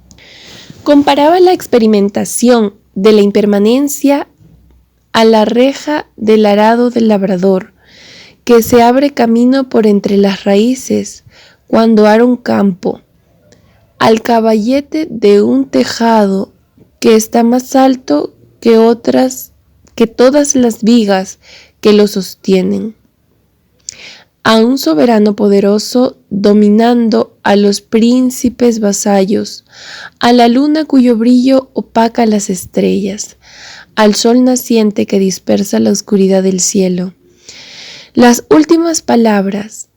Speaker 1: Comparaba la experimentación de la impermanencia a la reja del arado del labrador, que se abre camino por entre las raíces cuando ara un campo, al caballete de un tejado que está más alto que todas las vigas que lo sostienen, a un soberano poderoso dominando a los príncipes vasallos, a la luna cuyo brillo opaca las estrellas, al sol naciente que dispersa la oscuridad del cielo. Las últimas palabras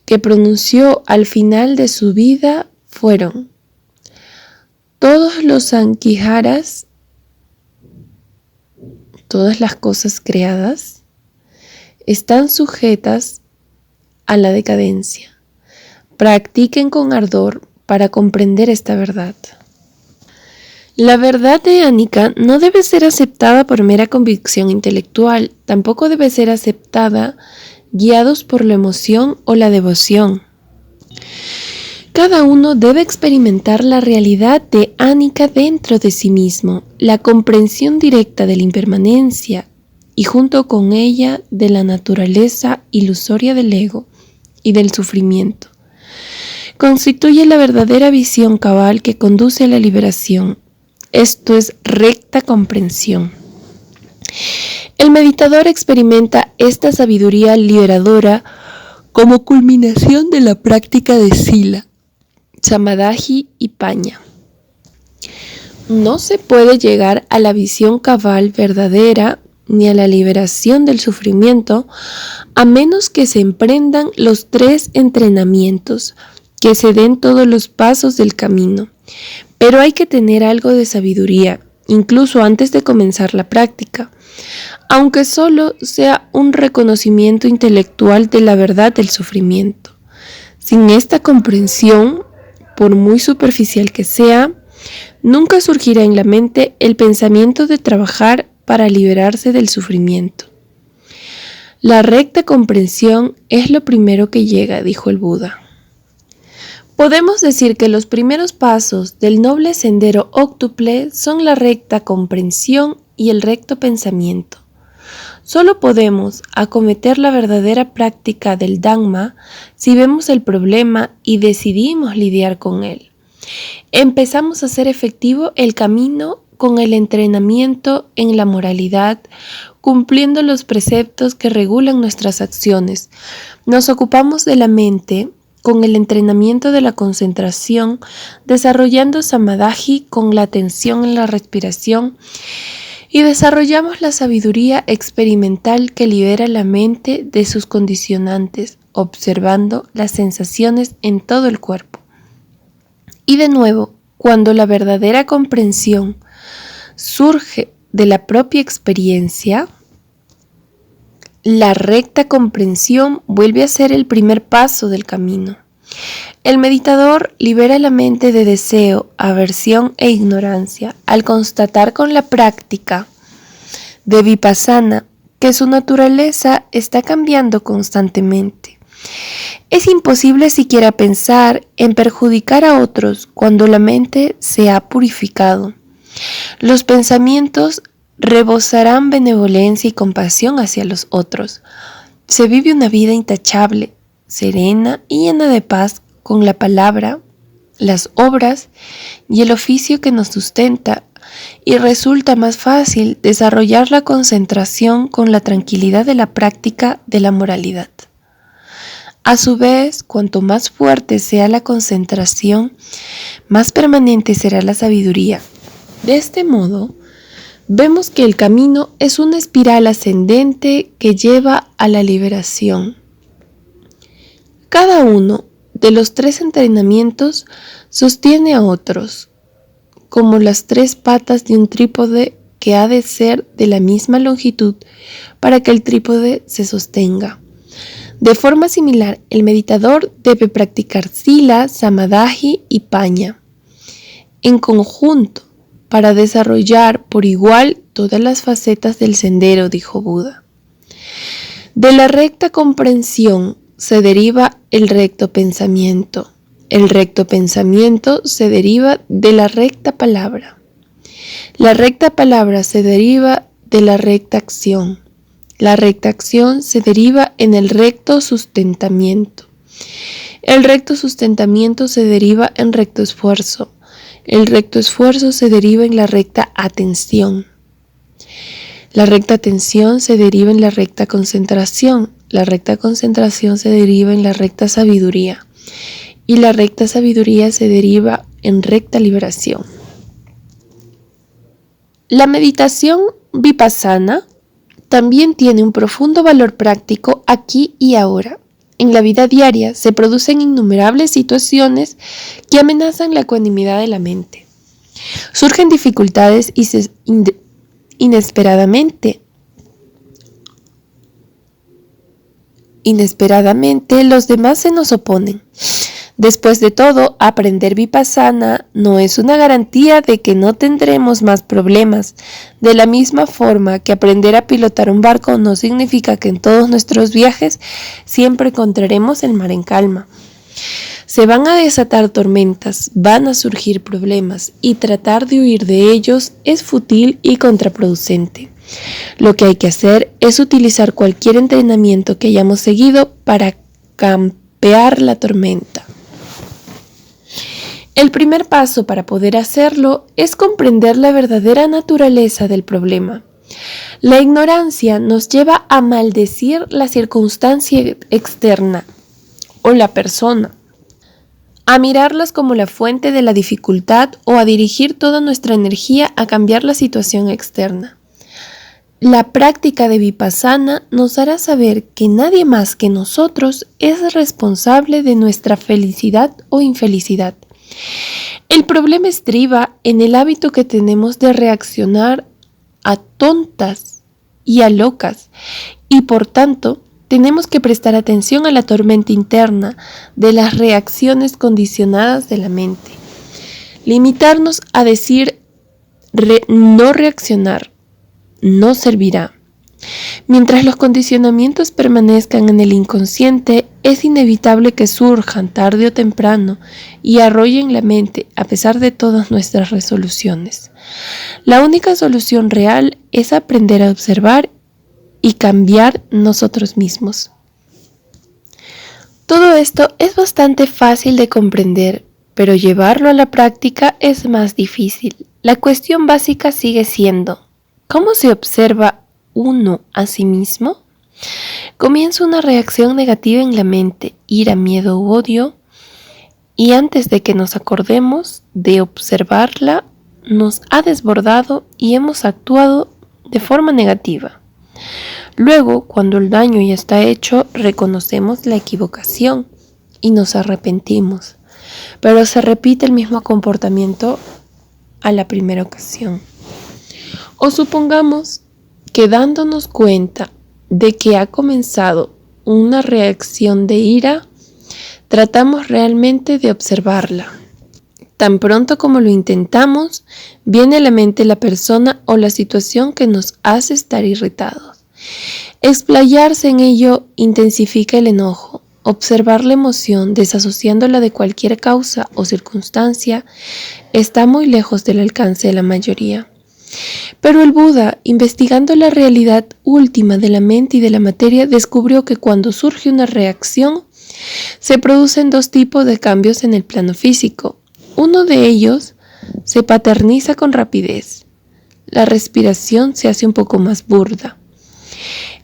Speaker 1: que pronunció al final de su vida fueron: todos los sankiharas, todas las cosas creadas, están sujetas a la decadencia. Practiquen con ardor para comprender esta verdad. La verdad de Anika no debe ser aceptada por mera convicción intelectual, tampoco debe ser aceptada guiados por la emoción o la devoción. Cada uno debe experimentar la realidad de Anika dentro de sí mismo, la comprensión directa de la impermanencia y junto con ella de la naturaleza ilusoria del ego y del sufrimiento. Constituye la verdadera visión cabal que conduce a la liberación. Esto es recta comprensión. El meditador experimenta esta sabiduría liberadora como culminación de la práctica de Sila, Samadhi y Paña. No se puede llegar a la visión cabal verdadera ni a la liberación del sufrimiento a menos que se emprendan los 3 entrenamientos, que se den todos los pasos del camino. Pero hay que tener algo de sabiduría, incluso antes de comenzar la práctica, aunque solo sea un reconocimiento intelectual de la verdad del sufrimiento. Sin esta comprensión, por muy superficial que sea, nunca surgirá en la mente el pensamiento de trabajar para liberarse del sufrimiento. La recta comprensión es lo primero que llega, dijo el Buda. Podemos decir que los primeros pasos del noble sendero óctuple son la recta comprensión y el recto pensamiento. Solo podemos acometer la verdadera práctica del Dhamma si vemos el problema y decidimos lidiar con él. Empezamos a hacer efectivo el camino con el entrenamiento en la moralidad, cumpliendo los preceptos que regulan nuestras acciones. Nos ocupamos de la mente con el entrenamiento de la concentración, desarrollando Samadhi con la atención en la respiración, y desarrollamos la sabiduría experimental que libera la mente de sus condicionantes, observando las sensaciones en todo el cuerpo. Y de nuevo, cuando la verdadera comprensión surge de la propia experiencia, la recta comprensión vuelve a ser el primer paso del camino. El meditador libera la mente de deseo, aversión e ignorancia al constatar con la práctica de Vipassana que su naturaleza está cambiando constantemente. Es imposible siquiera pensar en perjudicar a otros cuando la mente se ha purificado. Los pensamientos rebosarán benevolencia y compasión hacia los otros. Se vive una vida intachable, serena y llena de paz con la palabra, las obras y el oficio que nos sustenta, y resulta más fácil desarrollar la concentración con la tranquilidad de la práctica de la moralidad. A su vez, cuanto más fuerte sea la concentración, más permanente será la sabiduría. De este modo, vemos que el camino es una espiral ascendente que lleva a la liberación. Cada uno de los 3 entrenamientos sostiene a otros, como las 3 patas de un trípode que ha de ser de la misma longitud para que el trípode se sostenga. De forma similar, el meditador debe practicar sila, samadhi y paña en conjunto para desarrollar por igual todas las facetas del sendero, dijo Buda. De la recta comprensión se deriva el recto pensamiento. El recto pensamiento se deriva de la recta palabra. La recta palabra se deriva de la recta acción. La recta acción se deriva en el recto sustentamiento. El recto sustentamiento se deriva en recto esfuerzo. El recto esfuerzo se deriva en la recta atención. La recta atención se deriva en la recta concentración. La recta concentración se deriva en la recta sabiduría. Y la recta sabiduría se deriva en recta liberación. La meditación vipassana también tiene un profundo valor práctico aquí y ahora. En la vida diaria se producen innumerables situaciones que amenazan la ecuanimidad de la mente. Surgen dificultades y inesperadamente los demás se nos oponen. Después de todo, aprender vipassana no es una garantía de que no tendremos más problemas. De la misma forma que aprender a pilotar un barco no significa que en todos nuestros viajes siempre encontraremos el mar en calma. Se van a desatar tormentas, van a surgir problemas y tratar de huir de ellos es fútil y contraproducente. Lo que hay que hacer es utilizar cualquier entrenamiento que hayamos seguido para campear la tormenta. El primer paso para poder hacerlo es comprender la verdadera naturaleza del problema. La ignorancia nos lleva a maldecir la circunstancia externa o la persona, a mirarlas como la fuente de la dificultad o a dirigir toda nuestra energía a cambiar la situación externa. La práctica de vipassana nos hará saber que nadie más que nosotros es responsable de nuestra felicidad o infelicidad. El problema estriba en el hábito que tenemos de reaccionar a tontas y a locas, y por tanto tenemos que prestar atención a la tormenta interna de las reacciones condicionadas de la mente. Limitarnos a decir no reaccionar no servirá. Mientras los condicionamientos permanezcan en el inconsciente, es inevitable que surjan tarde o temprano y arrollen la mente a pesar de todas nuestras resoluciones. La única solución real es aprender a observar y cambiar nosotros mismos. Todo esto es bastante fácil de comprender, pero llevarlo a la práctica es más difícil. La cuestión básica sigue siendo: ¿cómo se observa uno a sí mismo? Comienza una reacción negativa en la mente, ira, miedo u odio, y antes de que nos acordemos de observarla, nos ha desbordado y hemos actuado de forma negativa. Luego, cuando el daño ya está hecho, reconocemos la equivocación y nos arrepentimos, pero se repite el mismo comportamiento a la primera ocasión. O supongamos que dándonos cuenta de que ha comenzado una reacción de ira, tratamos realmente de observarla. Tan pronto como lo intentamos, viene a la mente la persona o la situación que nos hace estar irritados. Explayarse en ello intensifica el enojo. Observar la emoción, desasociándola de cualquier causa o circunstancia, está muy lejos del alcance de la mayoría. Pero el Buda, investigando la realidad última de la mente y de la materia, descubrió que cuando surge una reacción, se producen dos tipos de cambios en el plano físico. Uno de ellos se paterniza con rapidez. La respiración se hace un poco más burda.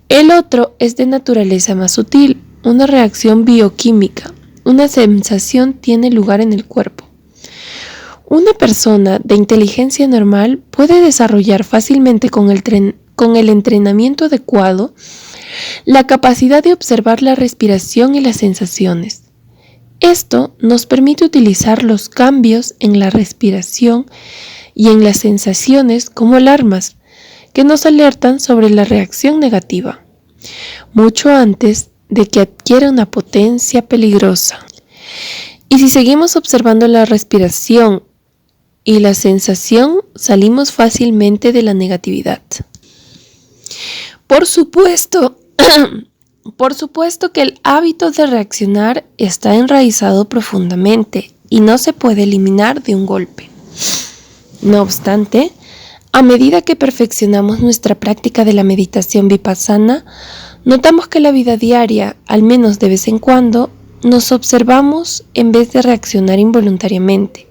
Speaker 1: El otro es de naturaleza más sutil, una reacción bioquímica. Una sensación tiene lugar en el cuerpo. Una persona de inteligencia normal puede desarrollar fácilmente con el entrenamiento adecuado la capacidad de observar la respiración y las sensaciones. Esto nos permite utilizar los cambios en la respiración y en las sensaciones como alarmas, que nos alertan sobre la reacción negativa, mucho antes de que adquiera una potencia peligrosa. Y si seguimos observando la respiración y la sensación, salimos fácilmente de la negatividad. Por supuesto que el hábito de reaccionar está enraizado profundamente y no se puede eliminar de un golpe. No obstante, a medida que perfeccionamos nuestra práctica de la meditación vipassana, notamos que en la vida diaria, al menos de vez en cuando, nos observamos en vez de reaccionar involuntariamente.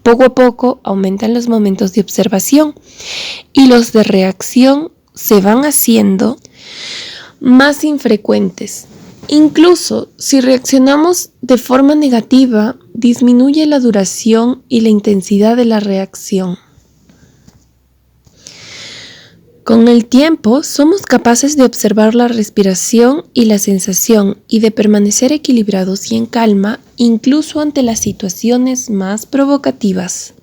Speaker 1: Poco a poco aumentan los momentos de observación y los de reacción se van haciendo más infrecuentes. Incluso si reaccionamos de forma negativa, disminuye la duración y la intensidad de la reacción. Con el tiempo, somos capaces de observar la respiración y la sensación y de permanecer equilibrados y en calma, incluso ante las situaciones más provocativas.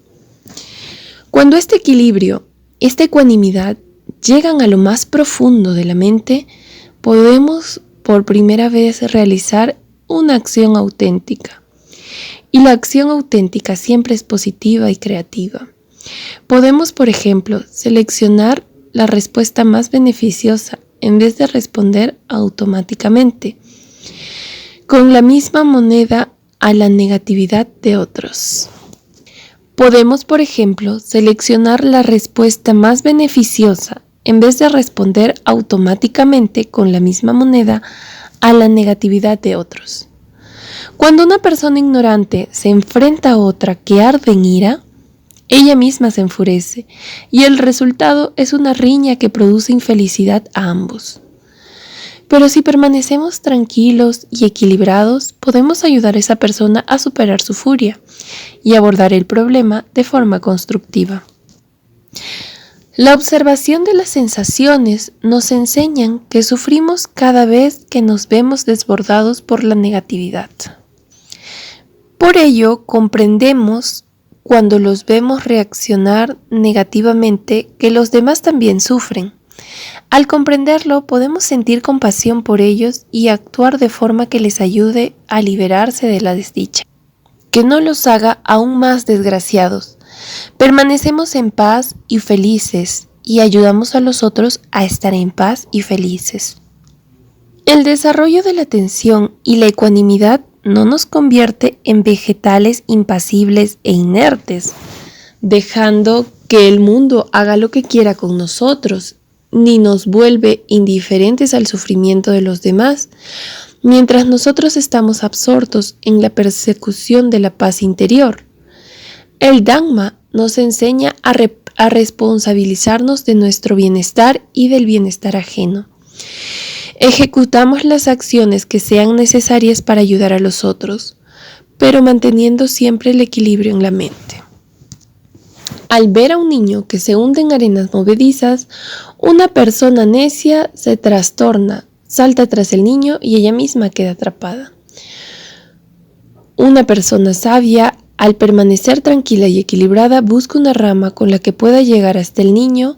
Speaker 1: Cuando este equilibrio, esta ecuanimidad, llegan a lo más profundo de la mente, podemos por primera vez realizar una acción auténtica. Y la acción auténtica siempre es positiva y creativa. Podemos, por ejemplo, seleccionar la respuesta más beneficiosa en vez de responder automáticamente, con la misma moneda a la negatividad de otros. Podemos, por ejemplo, seleccionar la respuesta más beneficiosa en vez de responder automáticamente con la misma moneda a la negatividad de otros. Cuando una persona ignorante se enfrenta a otra que arde en ira, ella misma se enfurece y el resultado es una riña que produce infelicidad a ambos. Pero si permanecemos tranquilos y equilibrados, podemos ayudar a esa persona a superar su furia y abordar el problema de forma constructiva. La observación de las sensaciones nos enseñan que sufrimos cada vez que nos vemos desbordados por la negatividad. Por ello, comprendemos cuando los vemos reaccionar negativamente que los demás también sufren. Al comprenderlo, podemos sentir compasión por ellos y actuar de forma que les ayude a liberarse de la desdicha, que no los haga aún más desgraciados. Permanecemos en paz y felices y ayudamos a los otros a estar en paz y felices. El desarrollo de la atención y la ecuanimidad no nos convierte en vegetales impasibles e inertes, dejando que el mundo haga lo que quiera con nosotros, ni nos vuelve indiferentes al sufrimiento de los demás, mientras nosotros estamos absortos en la persecución de la paz interior. El Dhamma nos enseña a responsabilizarnos de nuestro bienestar y del bienestar ajeno. Ejecutamos las acciones que sean necesarias para ayudar a los otros, pero manteniendo siempre el equilibrio en la mente. Al ver a un niño que se hunde en arenas movedizas, una persona necia se trastorna, salta tras el niño y ella misma queda atrapada. Una persona sabia, al permanecer tranquila y equilibrada, busca una rama con la que pueda llegar hasta el niño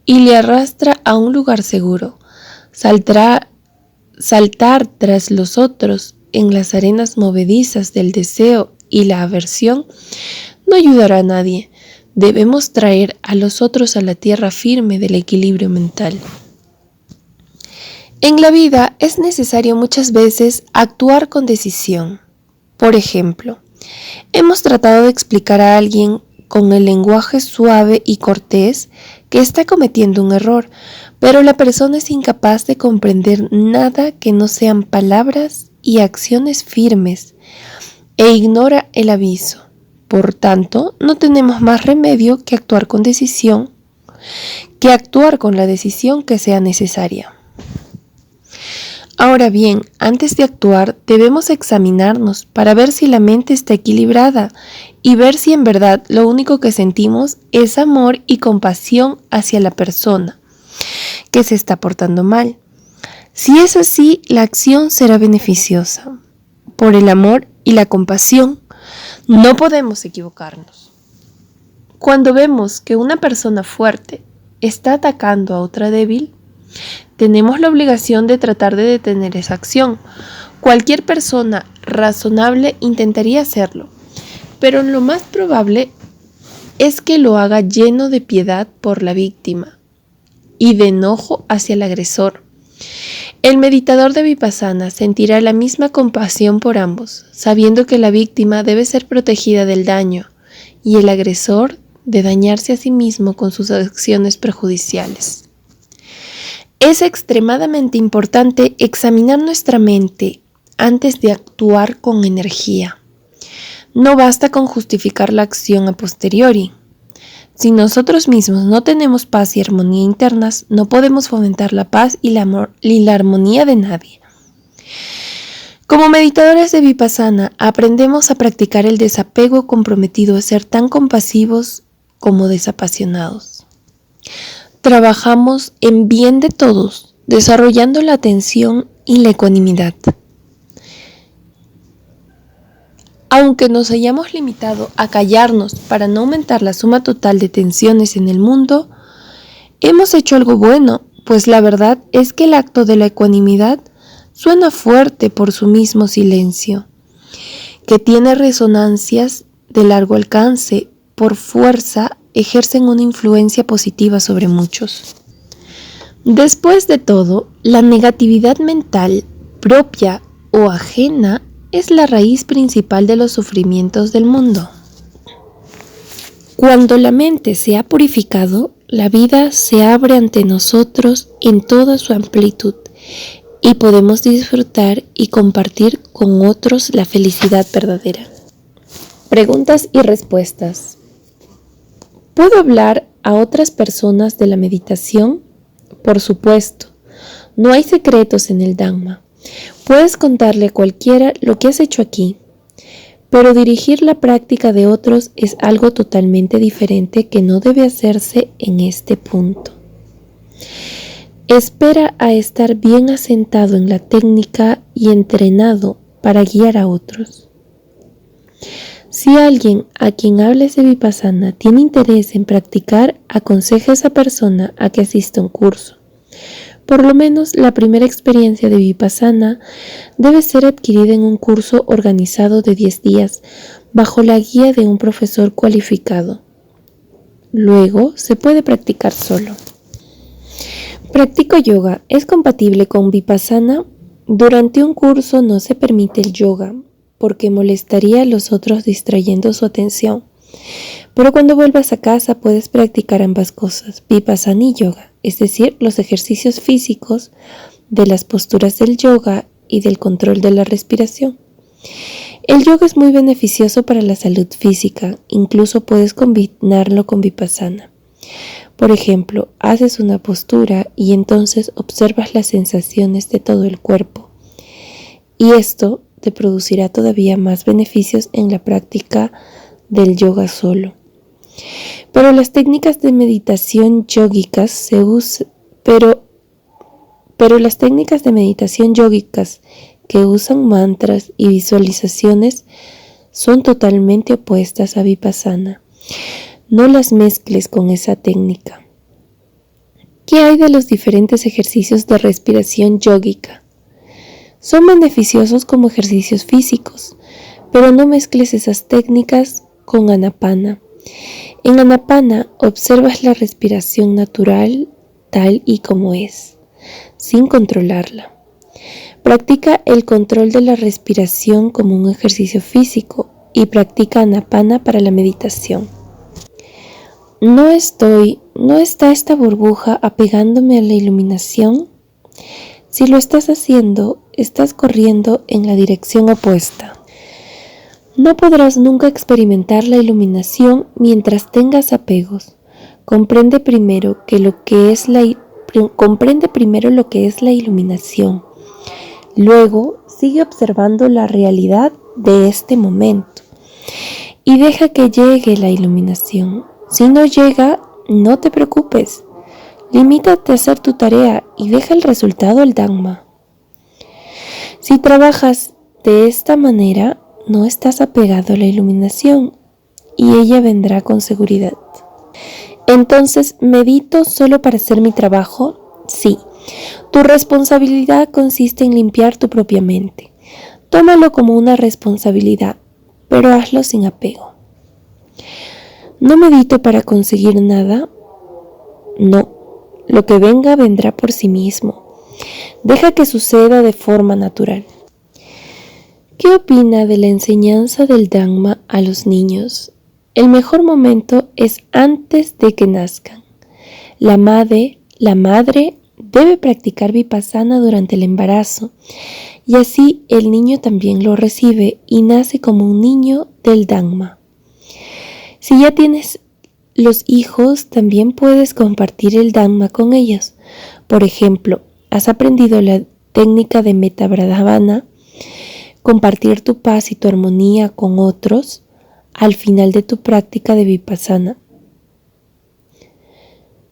Speaker 1: y le arrastra a un lugar seguro. Saltar tras los otros en las arenas movedizas del deseo y la aversión no ayudará a nadie. Debemos traer a los otros a la tierra firme del equilibrio mental. En la vida es necesario muchas veces actuar con decisión. Por ejemplo, hemos tratado de explicar a alguien con el lenguaje suave y cortés que está cometiendo un error, pero la persona es incapaz de comprender nada que no sean palabras y acciones firmes e ignora el aviso. Por tanto, no tenemos más remedio que actuar con decisión, que actuar con la decisión que sea necesaria. Ahora bien, antes de actuar, debemos examinarnos para ver si la mente está equilibrada y ver si en verdad lo único que sentimos es amor y compasión hacia la persona que se está portando mal. Si es así, la acción será beneficiosa. Por el amor y la compasión, no podemos equivocarnos. Cuando vemos que una persona fuerte está atacando a otra débil, tenemos la obligación de tratar de detener esa acción. Cualquier persona razonable intentaría hacerlo, pero lo más probable es que lo haga lleno de piedad por la víctima y de enojo hacia el agresor. El meditador de Vipassana sentirá la misma compasión por ambos, sabiendo que la víctima debe ser protegida del daño y el agresor de dañarse a sí mismo con sus acciones perjudiciales. Es extremadamente importante examinar nuestra mente antes de actuar con energía. No basta con justificar la acción a posteriori. Si nosotros mismos no tenemos paz y armonía internas, no podemos fomentar la paz y la armonía de nadie. Como meditadores de Vipassana, aprendemos a practicar el desapego comprometido a ser tan compasivos como desapasionados. Trabajamos en bien de todos, desarrollando la atención y la ecuanimidad. Aunque nos hayamos limitado a callarnos para no aumentar la suma total de tensiones en el mundo, hemos hecho algo bueno, pues la verdad es que el acto de la ecuanimidad suena fuerte por su mismo silencio, que tiene resonancias de largo alcance, por fuerza ejercen una influencia positiva sobre muchos. Después de todo, la negatividad mental, propia o ajena, es la raíz principal de los sufrimientos del mundo. Cuando la mente se ha purificado, la vida se abre ante nosotros en toda su amplitud y podemos disfrutar y compartir con otros la felicidad verdadera. Preguntas y respuestas. ¿Puedo hablar a otras personas de la meditación? Por supuesto, no hay secretos en el Dhamma. Puedes contarle a cualquiera lo que has hecho aquí, pero dirigir la práctica de otros es algo totalmente diferente que no debe hacerse en este punto. Espera a estar bien asentado en la técnica y entrenado para guiar a otros. Si alguien a quien hables de Vipassana tiene interés en practicar, aconseja a esa persona a que asista a un curso. Por lo menos la primera experiencia de Vipassana debe ser adquirida en un curso organizado de 10 días bajo la guía de un profesor cualificado. Luego se puede practicar solo. Practico yoga. ¿Es compatible con Vipassana? Durante un curso no se permite el yoga porque molestaría a los otros distrayendo su atención. Pero cuando vuelvas a casa puedes practicar ambas cosas, Vipassana y yoga, es decir, los ejercicios físicos de las posturas del yoga y del control de la respiración. El yoga es muy beneficioso para la salud física, incluso puedes combinarlo con Vipassana. Por ejemplo, haces una postura y entonces observas las sensaciones de todo el cuerpo. Y esto te producirá todavía más beneficios en la práctica del yoga solo. Pero las técnicas de meditación yógicas las técnicas de meditación yógicas que usan mantras y visualizaciones son totalmente opuestas a Vipassana. No las mezcles con esa técnica. ¿Qué hay de los diferentes ejercicios de respiración yógica? Son beneficiosos como ejercicios físicos, pero no mezcles esas técnicas con Anapana. En Anapana observas la respiración natural tal y como es, sin controlarla. Practica el control de la respiración como un ejercicio físico y practica Anapana para la meditación. ¿No está esta burbuja apegándome a la iluminación? Si lo estás haciendo, estás corriendo en la dirección opuesta. No podrás nunca experimentar la iluminación mientras tengas apegos. Comprende primero lo que es la iluminación. Luego, sigue observando la realidad de este momento y deja que llegue la iluminación. Si no llega, no te preocupes. Limítate a hacer tu tarea y deja el resultado al Dhamma. Si trabajas de esta manera, no estás apegado a la iluminación y ella vendrá con seguridad. Entonces, ¿medito solo para hacer mi trabajo? Sí. Tu responsabilidad consiste en limpiar tu propia mente. Tómalo como una responsabilidad, pero hazlo sin apego. ¿No medito para conseguir nada? No. Lo que venga vendrá por sí mismo. Deja que suceda de forma natural. ¿Qué opina de la enseñanza del Dhamma a los niños? El mejor momento es antes de que nazcan. La madre debe practicar vipassana durante el embarazo y así el niño también lo recibe y nace como un niño del Dhamma. Si ya tienes los hijos, también puedes compartir el Dhamma con ellos. Por ejemplo, has aprendido la técnica de Metta Vradhavana, compartir tu paz y tu armonía con otros al final de tu práctica de vipassana.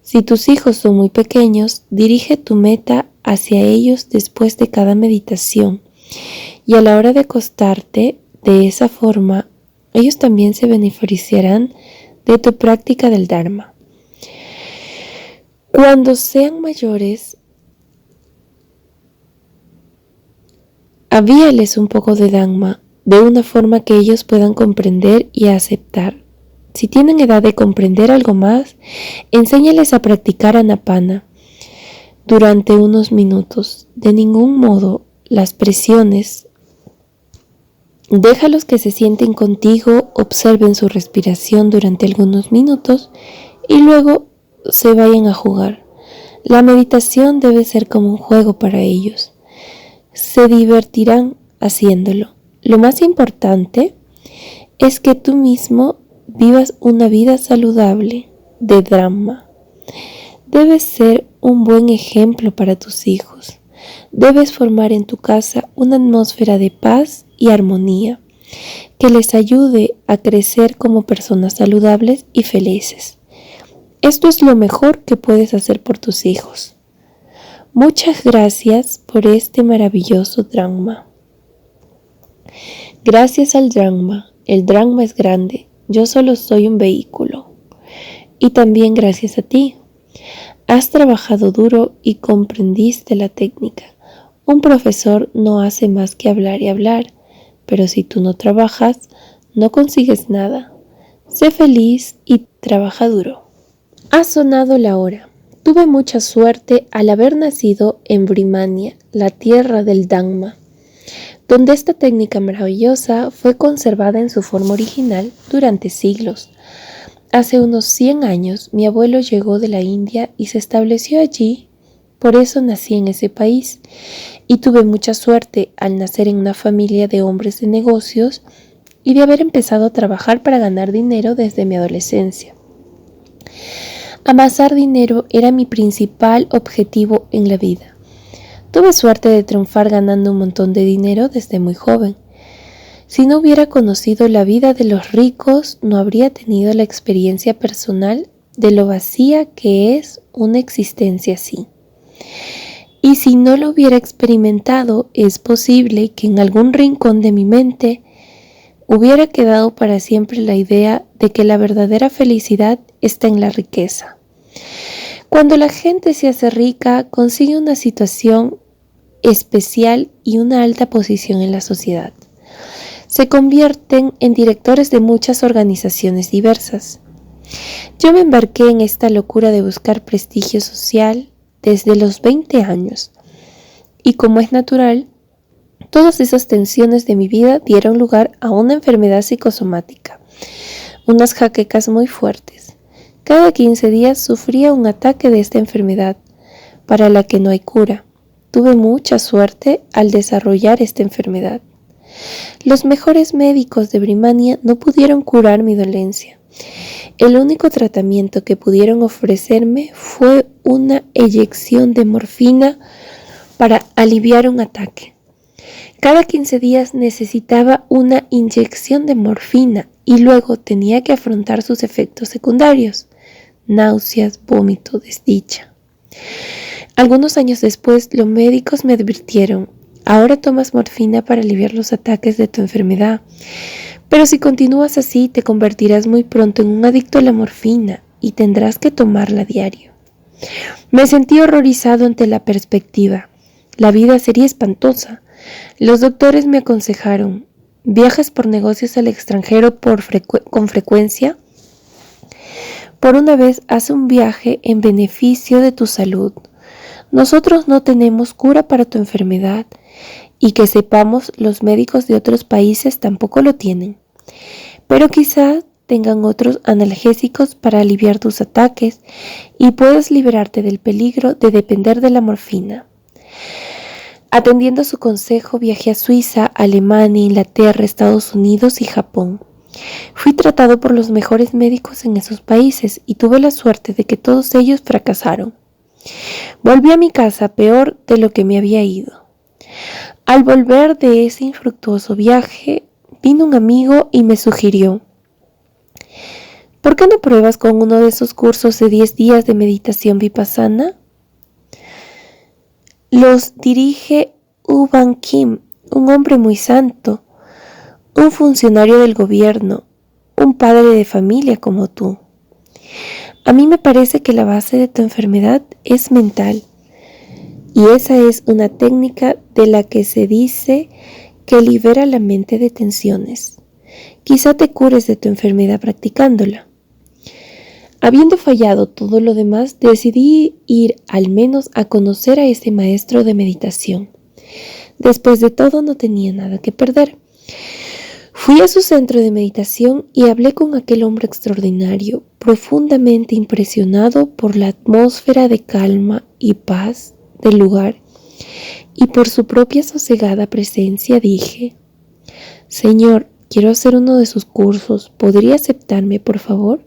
Speaker 1: Si tus hijos son muy pequeños, dirige tu meta hacia ellos después de cada meditación y a la hora de acostarte, de esa forma, ellos también se beneficiarán de tu práctica del Dharma. Cuando sean mayores, avíales un poco de Dhamma de una forma que ellos puedan comprender y aceptar. Si tienen edad de comprender algo más, enséñales a practicar Anapana durante unos minutos. De ningún modo las presiones. Déjalos que se sienten contigo, observen su respiración durante algunos minutos y luego se vayan a jugar. La meditación debe ser como un juego para ellos. Se divertirán haciéndolo. Lo más importante es que tú mismo vivas una vida saludable de Dhamma. Debes ser un buen ejemplo para tus hijos. Debes formar en tu casa una atmósfera de paz y armonía que les ayude a crecer como personas saludables y felices. Esto es lo mejor que puedes hacer por tus hijos. Muchas gracias por este maravilloso Dhamma. Gracias al Dhamma, el Dhamma es grande, yo solo soy un vehículo. Y también gracias a ti. Has trabajado duro y comprendiste la técnica. Un profesor no hace más que hablar y hablar, pero si tú no trabajas, no consigues nada. Sé feliz y trabaja duro. Ha sonado la hora. Tuve mucha suerte al haber nacido en Birmania, la tierra del Dhamma, donde esta técnica maravillosa fue conservada en su forma original durante siglos. Hace unos 100 años mi abuelo llegó de la India y se estableció allí, por eso nací en ese país y tuve mucha suerte al nacer en una familia de hombres de negocios y de haber empezado a trabajar para ganar dinero desde mi adolescencia. Amasar dinero era mi principal objetivo en la vida. Tuve suerte de triunfar ganando un montón de dinero desde muy joven. Si no hubiera conocido la vida de los ricos, no habría tenido la experiencia personal de lo vacía que es una existencia así. Y si no lo hubiera experimentado, es posible que en algún rincón de mi mente hubiera quedado para siempre la idea de que la verdadera felicidad está en la riqueza. Cuando la gente se hace rica, consigue una situación especial y una alta posición en la sociedad. Se convierten en directores de muchas organizaciones diversas. Yo me embarqué en esta locura de buscar prestigio social desde los 20 años. Y como es natural, todas esas tensiones de mi vida dieron lugar a una enfermedad psicosomática, unas jaquecas muy fuertes. Cada 15 días sufría un ataque de esta enfermedad, para la que no hay cura. Tuve mucha suerte al desarrollar esta enfermedad. Los mejores médicos de Birmania no pudieron curar mi dolencia. El único tratamiento que pudieron ofrecerme fue una inyección de morfina para aliviar un ataque. Cada 15 días necesitaba una inyección de morfina y luego tenía que afrontar sus efectos secundarios: náuseas, vómito, desdicha. Algunos años después, los médicos me advirtieron: ahora tomas morfina para aliviar los ataques de tu enfermedad, pero si continúas así te convertirás muy pronto en un adicto a la morfina y tendrás que tomarla a diario. Me sentí horrorizado ante la perspectiva. La vida sería espantosa. Los doctores me aconsejaron: ¿viajas por negocios al extranjero con frecuencia? Por una vez haz un viaje en beneficio de tu salud. Nosotros no tenemos cura para tu enfermedad, y que sepamos, los médicos de otros países tampoco lo tienen. Pero quizás tengan otros analgésicos para aliviar tus ataques y puedas liberarte del peligro de depender de la morfina. Atendiendo a su consejo, viajé a Suiza, Alemania, Inglaterra, Estados Unidos y Japón. Fui tratado por los mejores médicos en esos países y tuve la suerte de que todos ellos fracasaron. Volví a mi casa peor de lo que me había ido. Al volver de ese infructuoso viaje, vino un amigo y me sugirió: ¿por qué no pruebas con uno de esos cursos de 10 días de meditación vipassana? Los dirige U Ban Kim, un hombre muy santo, un funcionario del gobierno, un padre de familia como tú. A mí me parece que la base de tu enfermedad es mental, y esa es una técnica de la que se dice que libera la mente de tensiones. Quizá te cures de tu enfermedad practicándola. Habiendo fallado todo lo demás, decidí ir al menos a conocer a ese maestro de meditación. Después de todo, no tenía nada que perder. Fui a su centro de meditación y hablé con aquel hombre extraordinario, profundamente impresionado por la atmósfera de calma y paz del lugar y por su propia sosegada presencia. Dije: Señor, quiero hacer uno de sus cursos. ¿Podría aceptarme, por favor?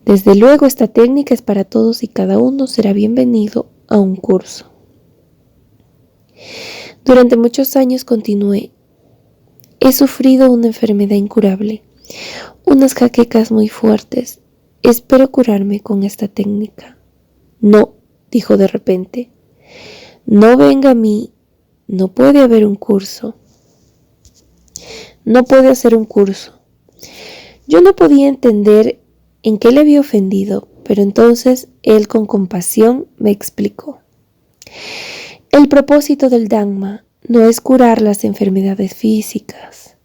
Speaker 1: Desde luego, esta técnica es para todos y cada uno será bienvenido a un curso. Durante muchos años continué. He sufrido una enfermedad incurable, unas jaquecas muy fuertes. Espero curarme con esta técnica. No, dijo de repente. No venga a mí. No puede haber un curso. No puede hacer un curso. Yo no podía entender en qué le había ofendido, pero entonces él con compasión me explicó. El propósito del Dhamma no es curar las enfermedades físicas.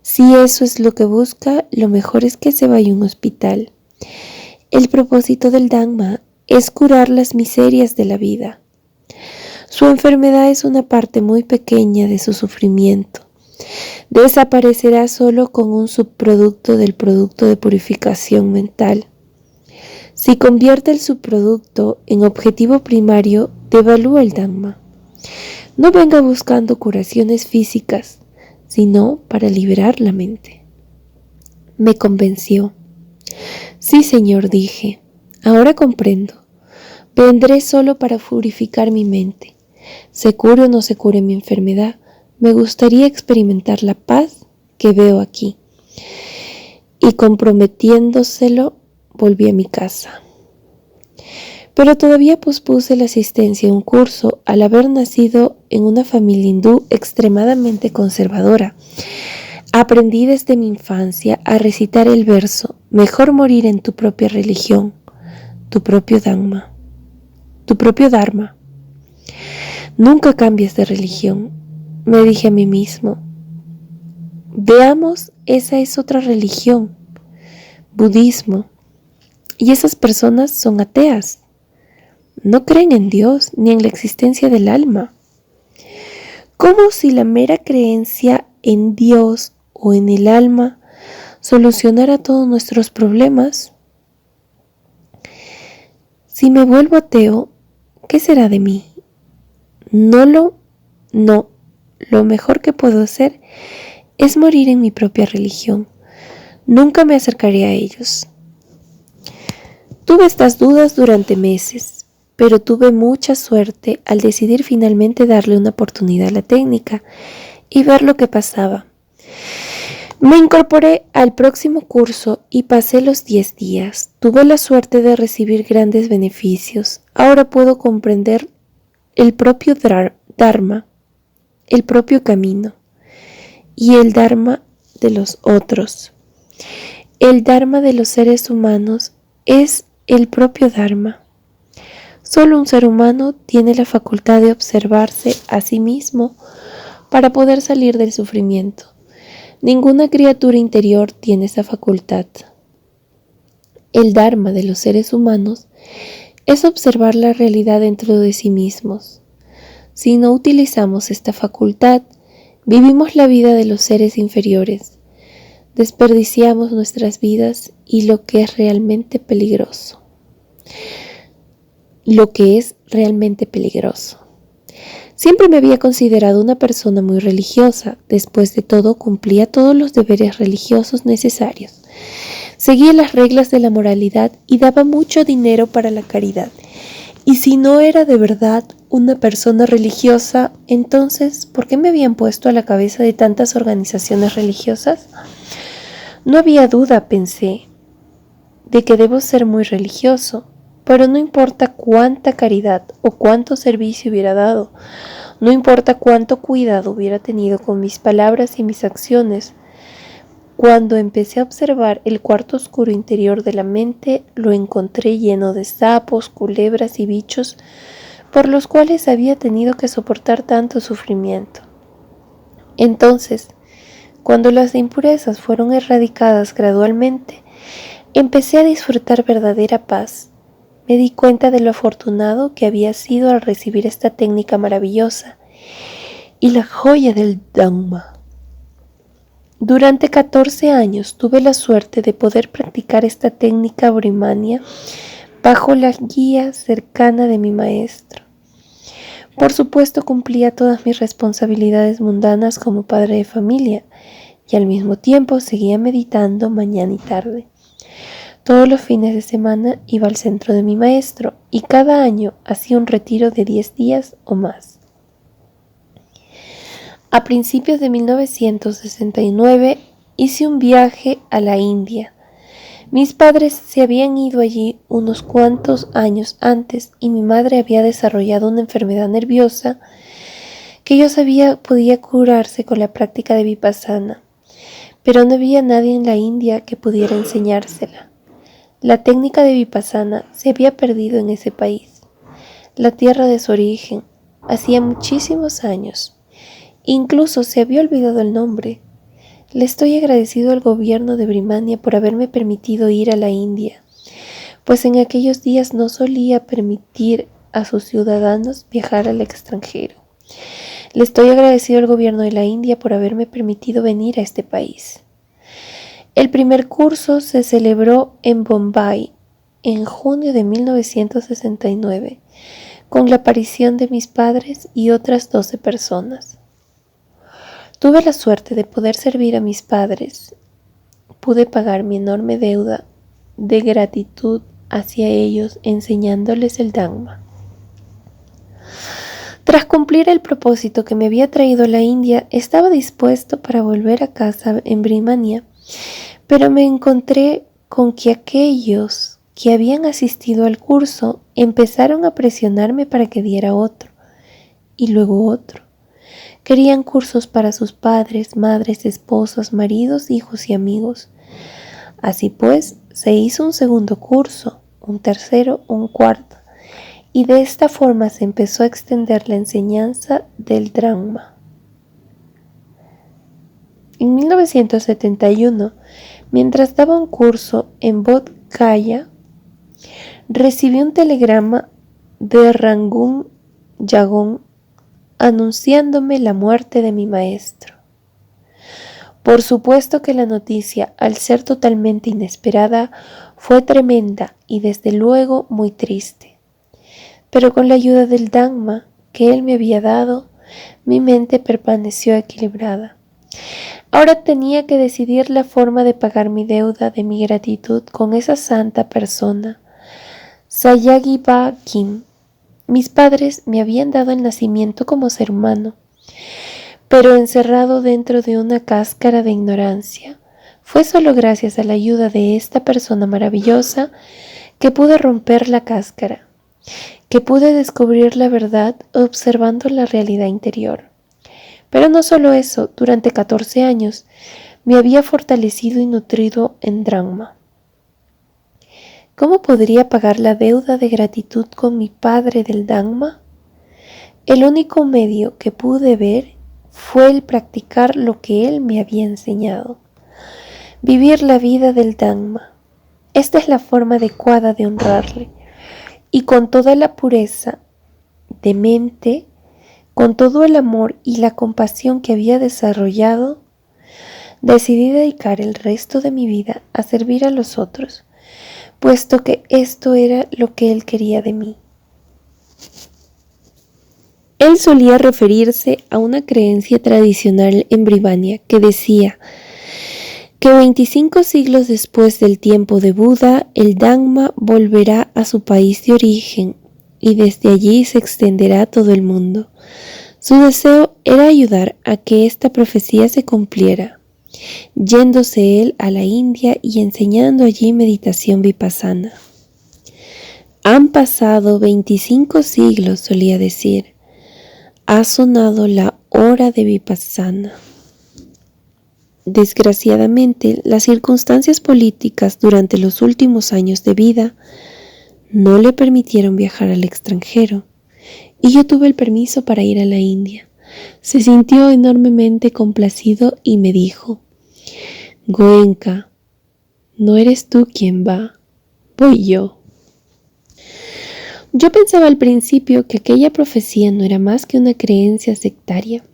Speaker 1: Si eso es lo que busca, lo mejor es que se vaya a un hospital. El propósito del Dhamma es curar las miserias de la vida. Su enfermedad es una parte muy pequeña de su sufrimiento. Desaparecerá solo con un subproducto del producto de purificación mental. Si convierte el subproducto en objetivo primario, devalúa el Dhamma. No venga buscando curaciones físicas, sino para liberar la mente. Me convenció. Sí, Señor, dije. Ahora comprendo. Vendré solo para purificar mi mente. Se cure o no se cure mi enfermedad, me gustaría experimentar la paz que veo aquí. Y comprometiéndoselo, volví a mi casa. Pero todavía pospuse la asistencia a un curso al haber nacido en una familia hindú extremadamente conservadora. Aprendí desde mi infancia a recitar el verso: mejor morir en tu propia religión, tu propio Dhamma. Tu propio Dharma. Nunca cambies de religión, me dije a mí mismo. Veamos, esa es otra religión, budismo, y esas personas son ateas. No creen en Dios ni en la existencia del alma. Como si la mera creencia en Dios o en el alma solucionara todos nuestros problemas. Si me vuelvo ateo, ¿qué será de mí? No, lo mejor que puedo hacer es morir en mi propia religión. Nunca me acercaré a ellos. Tuve estas dudas durante meses, pero tuve mucha suerte al decidir finalmente darle una oportunidad a la técnica y ver lo que pasaba. Me incorporé al próximo curso y pasé los 10 días. Tuve la suerte de recibir grandes beneficios. Ahora puedo comprender el propio Dharma, el propio camino y el Dharma de los otros. El Dharma de los seres humanos es el propio Dharma. Solo un ser humano tiene la facultad de observarse a sí mismo para poder salir del sufrimiento. Ninguna criatura interior tiene esa facultad. El Dharma de los seres humanos es observar la realidad dentro de sí mismos. Si no utilizamos esta facultad, vivimos la vida de los seres inferiores, desperdiciamos nuestras vidas y lo que es realmente peligroso. Siempre me había considerado una persona muy religiosa. Después de todo, cumplía todos los deberes religiosos necesarios. Seguía las reglas de la moralidad y daba mucho dinero para la caridad. Y si no era de verdad una persona religiosa, entonces, ¿por qué me habían puesto a la cabeza de tantas organizaciones religiosas? No había duda, pensé, de que debo ser muy religioso, pero no importa cuánta caridad o cuánto servicio hubiera dado, no importa cuánto cuidado hubiera tenido con mis palabras y mis acciones. Cuando empecé a observar el cuarto oscuro interior de la mente, lo encontré lleno de sapos, culebras y bichos por los cuales había tenido que soportar tanto sufrimiento. Entonces, cuando las impurezas fueron erradicadas gradualmente, empecé a disfrutar verdadera paz. Me di cuenta de lo afortunado que había sido al recibir esta técnica maravillosa y la joya del Dhamma. Durante 14 años tuve la suerte de poder practicar esta técnica Brimania bajo la guía cercana de mi maestro. Por supuesto, cumplía todas mis responsabilidades mundanas como padre de familia y al mismo tiempo seguía meditando mañana y tarde. Todos los fines de semana iba al centro de mi maestro y cada año hacía un retiro de 10 días o más. A principios de 1969 hice un viaje a la India. Mis padres se habían ido allí unos cuantos años antes y mi madre había desarrollado una enfermedad nerviosa que yo sabía podía curarse con la práctica de Vipassana, pero no había nadie en la India que pudiera enseñársela. La técnica de Vipassana se había perdido en ese país, la tierra de su origen, hacía muchísimos años. Incluso se había olvidado el nombre. Le estoy agradecido al gobierno de Birmania por haberme permitido ir a la India, pues en aquellos días no solía permitir a sus ciudadanos viajar al extranjero. Le estoy agradecido al gobierno de la India por haberme permitido venir a este país. El primer curso se celebró en Bombay en junio de 1969, con la aparición de mis padres y otras 12 personas. Tuve la suerte de poder servir a mis padres. Pude pagar mi enorme deuda de gratitud hacia ellos enseñándoles el Dhamma. Tras cumplir el propósito que me había traído a la India, estaba dispuesto para volver a casa en Birmania, pero me encontré con que aquellos que habían asistido al curso empezaron a presionarme para que diera otro, y luego otro. Querían cursos para sus padres, madres, esposos, maridos, hijos y amigos. Así pues, se hizo un segundo curso, un tercero, un cuarto, y de esta forma se empezó a extender la enseñanza del Dhamma. En 1971, mientras daba un curso en Bodh Gaya, recibí un telegrama de Rangoon Yagon anunciándome la muerte de mi maestro. Por supuesto que la noticia, al ser totalmente inesperada, fue tremenda y desde luego muy triste. Pero con la ayuda del Dhamma que él me había dado, mi mente permaneció equilibrada. Ahora tenía que decidir la forma de pagar mi deuda de mi gratitud con esa santa persona, Sayagyi-ba Kim. Mis padres me habían dado el nacimiento como ser humano, pero encerrado dentro de una cáscara de ignorancia. Fue solo gracias a la ayuda de esta persona maravillosa que pude romper la cáscara, que pude descubrir la verdad observando la realidad interior. Pero no solo eso, durante 14 años me había fortalecido y nutrido en Dharma. ¿Cómo podría pagar la deuda de gratitud con mi padre del Dhamma? El único medio que pude ver fue el practicar lo que él me había enseñado. Vivir la vida del Dhamma. Esta es la forma adecuada de honrarle. Y con toda la pureza de mente, con todo el amor y la compasión que había desarrollado, decidí dedicar el resto de mi vida a servir a los otros, puesto que esto era lo que él quería de mí. Él solía referirse a una creencia tradicional en Birmania que decía que 25 siglos después del tiempo de Buda, el Dhamma volverá a su país de origen y desde allí se extenderá a todo el mundo. Su deseo era ayudar a que esta profecía se cumpliera, yéndose él a la India y enseñando allí meditación vipassana. Han pasado 25 siglos, solía decir. Ha sonado la hora de vipassana. Desgraciadamente, las circunstancias políticas durante los últimos años de vida no le permitieron viajar al extranjero, y yo tuve el permiso para ir a la India. Se sintió enormemente complacido y me dijo: Goenka, no eres tú quien va, voy yo. Yo pensaba al principio que aquella profecía no era más que una creencia sectaria.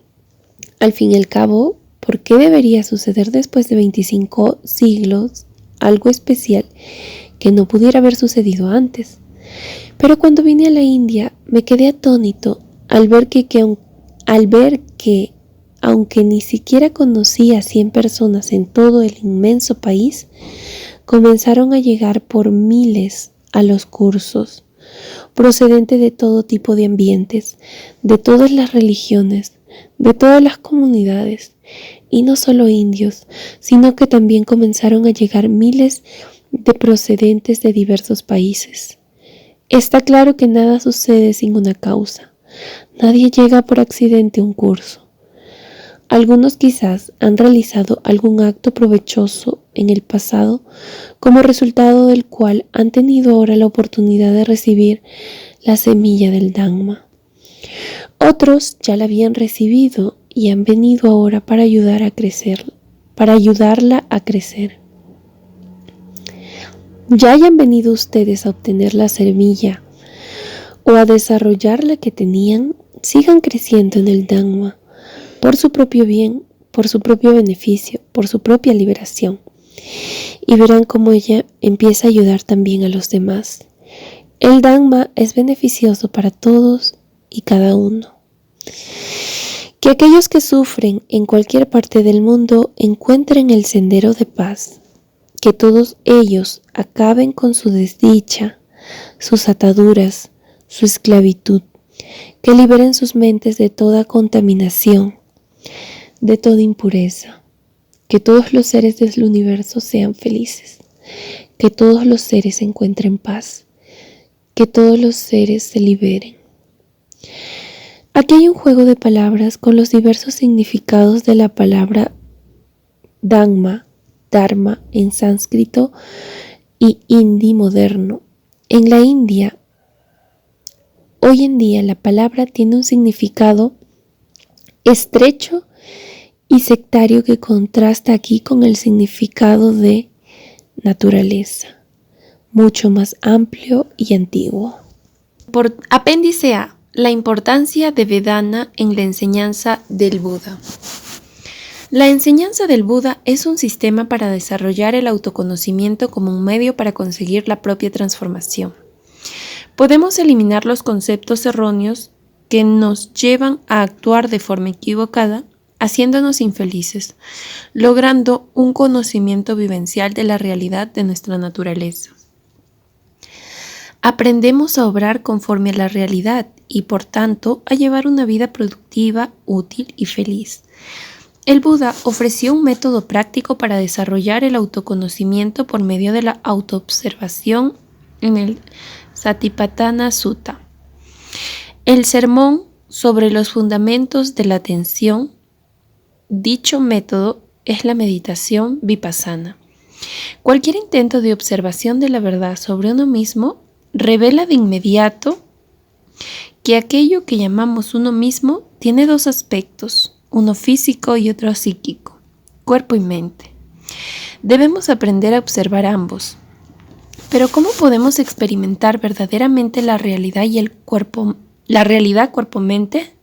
Speaker 1: Al fin y al cabo, ¿por qué debería suceder después de 25 siglos algo especial que no pudiera haber sucedido antes? Pero cuando vine a la India me quedé atónito al ver que aunque ni siquiera conocía a 100 personas en todo el inmenso país, comenzaron a llegar por miles a los cursos, procedente de todo tipo de ambientes, de todas las religiones, de todas las comunidades, y no solo indios, sino que también comenzaron a llegar miles de procedentes de diversos países. Está claro que nada sucede sin una causa. Nadie llega por accidente a un curso. Algunos quizás han realizado algún acto provechoso en el pasado, como resultado del cual han tenido ahora la oportunidad de recibir la semilla del Dhamma. Otros ya la habían recibido y han venido ahora para ayudarla a crecer. Ya hayan venido ustedes a obtener la semilla o a desarrollar la que tenían, sigan creciendo en el Dhamma, por su propio bien, por su propio beneficio, por su propia liberación. Y verán cómo ella empieza a ayudar también a los demás. El Dhamma es beneficioso para todos y cada uno. Que aquellos que sufren en cualquier parte del mundo encuentren el sendero de paz. Que todos ellos acaben con su desdicha, sus ataduras, su esclavitud. Que liberen sus mentes de toda contaminación, de toda impureza. Que todos los seres del universo sean felices. Que todos los seres encuentren paz. Que todos los seres se liberen. Aquí hay un juego de palabras con los diversos significados de la palabra Dhamma, Dharma en sánscrito y hindi moderno. En la India, hoy en día la palabra tiene un significado estrecho y sectario que contrasta aquí con el significado de naturaleza, mucho más amplio y antiguo. Por apéndice A, la importancia de Vedana en la enseñanza del Buda. La enseñanza del Buda es un sistema para desarrollar el autoconocimiento como un medio para conseguir la propia transformación. Podemos eliminar los conceptos erróneos que nos llevan a actuar de forma equivocada, haciéndonos infelices, logrando un conocimiento vivencial de la realidad de nuestra naturaleza. Aprendemos a obrar conforme a la realidad y, por tanto, a llevar una vida productiva, útil y feliz. El Buda ofreció un método práctico para desarrollar el autoconocimiento por medio de la autoobservación en el Satipatthana Sutta. El sermón sobre los fundamentos de la atención. Dicho método es la meditación vipassana. Cualquier intento de observación de la verdad sobre uno mismo revela de inmediato que aquello que llamamos uno mismo tiene dos aspectos, uno físico y otro psíquico, cuerpo y mente. Debemos aprender a observar ambos. Pero ¿cómo podemos experimentar verdaderamente la realidad cuerpo-mente?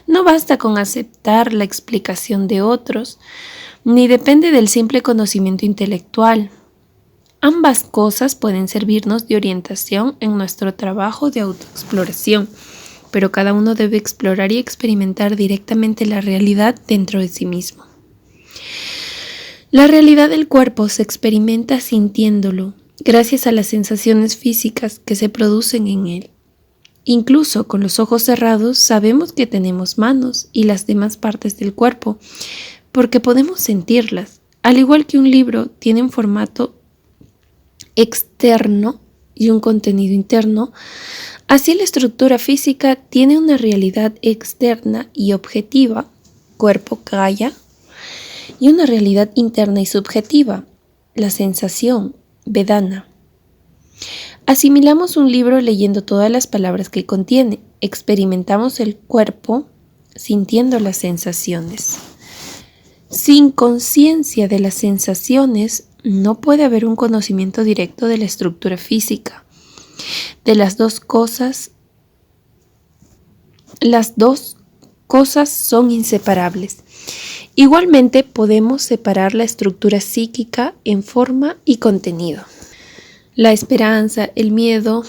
Speaker 1: No basta con aceptar la explicación de otros, ni depende del simple conocimiento intelectual. Ambas cosas pueden servirnos de orientación en nuestro trabajo de autoexploración, pero cada uno debe explorar y experimentar directamente la realidad dentro de sí mismo. La realidad del cuerpo se experimenta sintiéndolo, gracias a las sensaciones físicas que se producen en él. Incluso con los ojos cerrados sabemos que tenemos manos y las demás partes del cuerpo, porque podemos sentirlas. Al igual que un libro tiene un formato externo y un contenido interno, así la estructura física tiene una realidad externa y objetiva, cuerpo kaya, y una realidad interna y subjetiva, la sensación, vedana. Asimilamos un libro leyendo todas las palabras que contiene, experimentamos el cuerpo sintiendo las sensaciones. Sin conciencia de las sensaciones, no puede haber un conocimiento directo de la estructura física. De las dos cosas son inseparables. Igualmente podemos separar la estructura psíquica en forma y contenido. La esperanza, el miedo,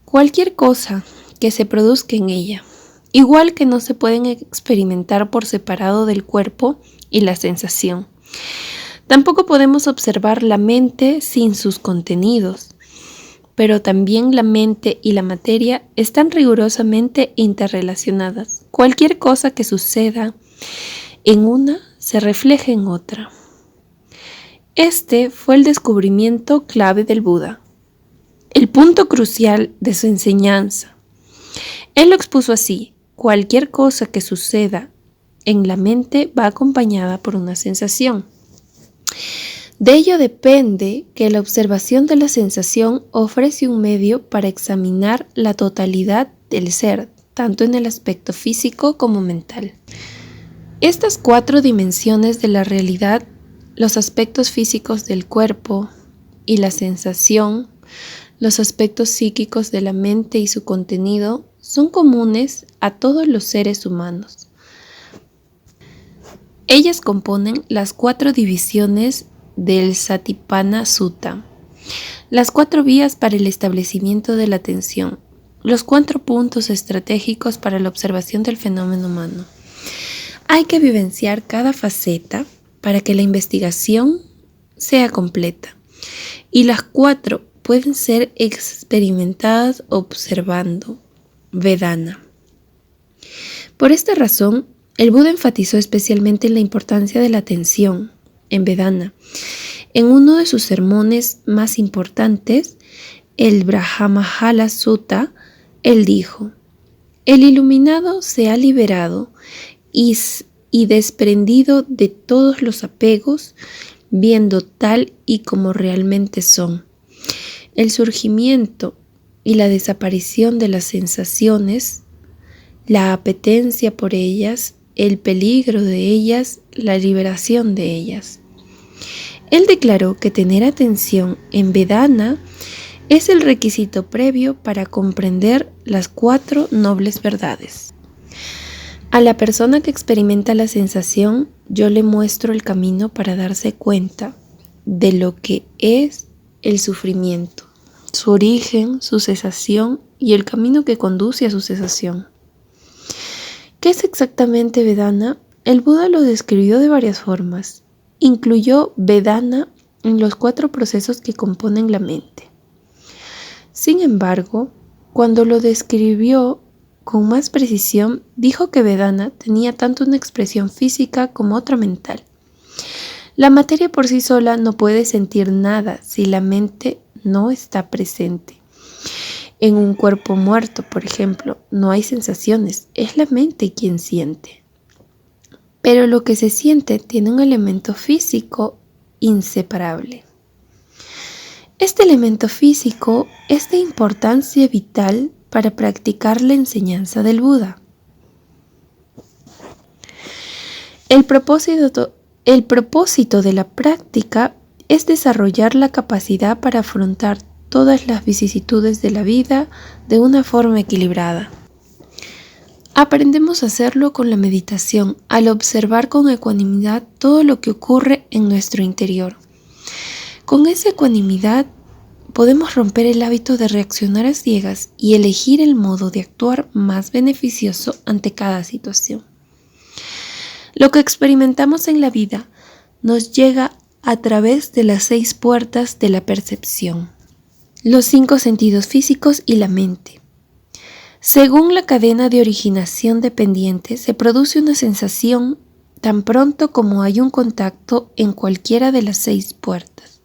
Speaker 1: cualquier cosa que se produzca en ella, igual que no se pueden experimentar por separado del cuerpo y la sensación. Tampoco podemos observar la mente sin sus contenidos, pero también la mente y la materia están rigurosamente interrelacionadas. Cualquier cosa que suceda en una se refleja en otra. Este fue el descubrimiento clave del Buda, el punto crucial de su enseñanza. Él lo expuso así: cualquier cosa que suceda en la mente va acompañada por una sensación. De ello depende que la observación de la sensación ofrece un medio para examinar la totalidad del ser, tanto en el aspecto físico como mental. Estas 4 dimensiones de la realidad, los aspectos físicos del cuerpo y la sensación, los aspectos psíquicos de la mente y su contenido, son comunes a todos los seres humanos. Ellas componen las 4 divisiones del Satipatthana Sutta, las 4 vías para el establecimiento de la atención, los 4 puntos estratégicos para la observación del fenómeno humano. Hay que vivenciar cada faceta para que la investigación sea completa, y las 4 pueden ser experimentadas observando Vedana. Por esta razón, el Buda enfatizó especialmente la importancia de la atención en Vedana. En uno de sus sermones más importantes, el Brahmajala Sutta, él dijo: el iluminado se ha liberado y desprendido de todos los apegos, viendo tal y como realmente son. El surgimiento y la desaparición de las sensaciones, la apetencia por ellas, el peligro de ellas, la liberación de ellas. Él declaró que tener atención en Vedana es el requisito previo para comprender las 4 nobles verdades. A la persona que experimenta la sensación, yo le muestro el camino para darse cuenta de lo que es el sufrimiento, su origen, su cesación y el camino que conduce a su cesación. ¿Qué es exactamente Vedana? El Buda lo describió de varias formas. Incluyó Vedana en los 4 procesos que componen la mente. Sin embargo, cuando lo describió con más precisión, dijo que Vedana tenía tanto una expresión física como otra mental. La materia por sí sola no puede sentir nada si la mente no está presente. En un cuerpo muerto, por ejemplo, no hay sensaciones, es la mente quien siente. pero lo que se siente tiene un elemento físico inseparable. Este elemento físico es de importancia vital para practicar la enseñanza del Buda. El propósito de la práctica es desarrollar la capacidad para afrontar todas las vicisitudes de la vida de una forma equilibrada. Aprendemos a hacerlo con la meditación, al observar con ecuanimidad todo lo que ocurre en nuestro interior. Con esa ecuanimidad podemos romper el hábito de reaccionar a ciegas y elegir el modo de actuar más beneficioso ante cada situación. Lo que experimentamos en la vida nos llega a través de las 6 puertas de la percepción, los 5 sentidos físicos y la mente. Según la cadena de originación dependiente, se produce una sensación tan pronto como hay un contacto en cualquiera de las 6 puertas.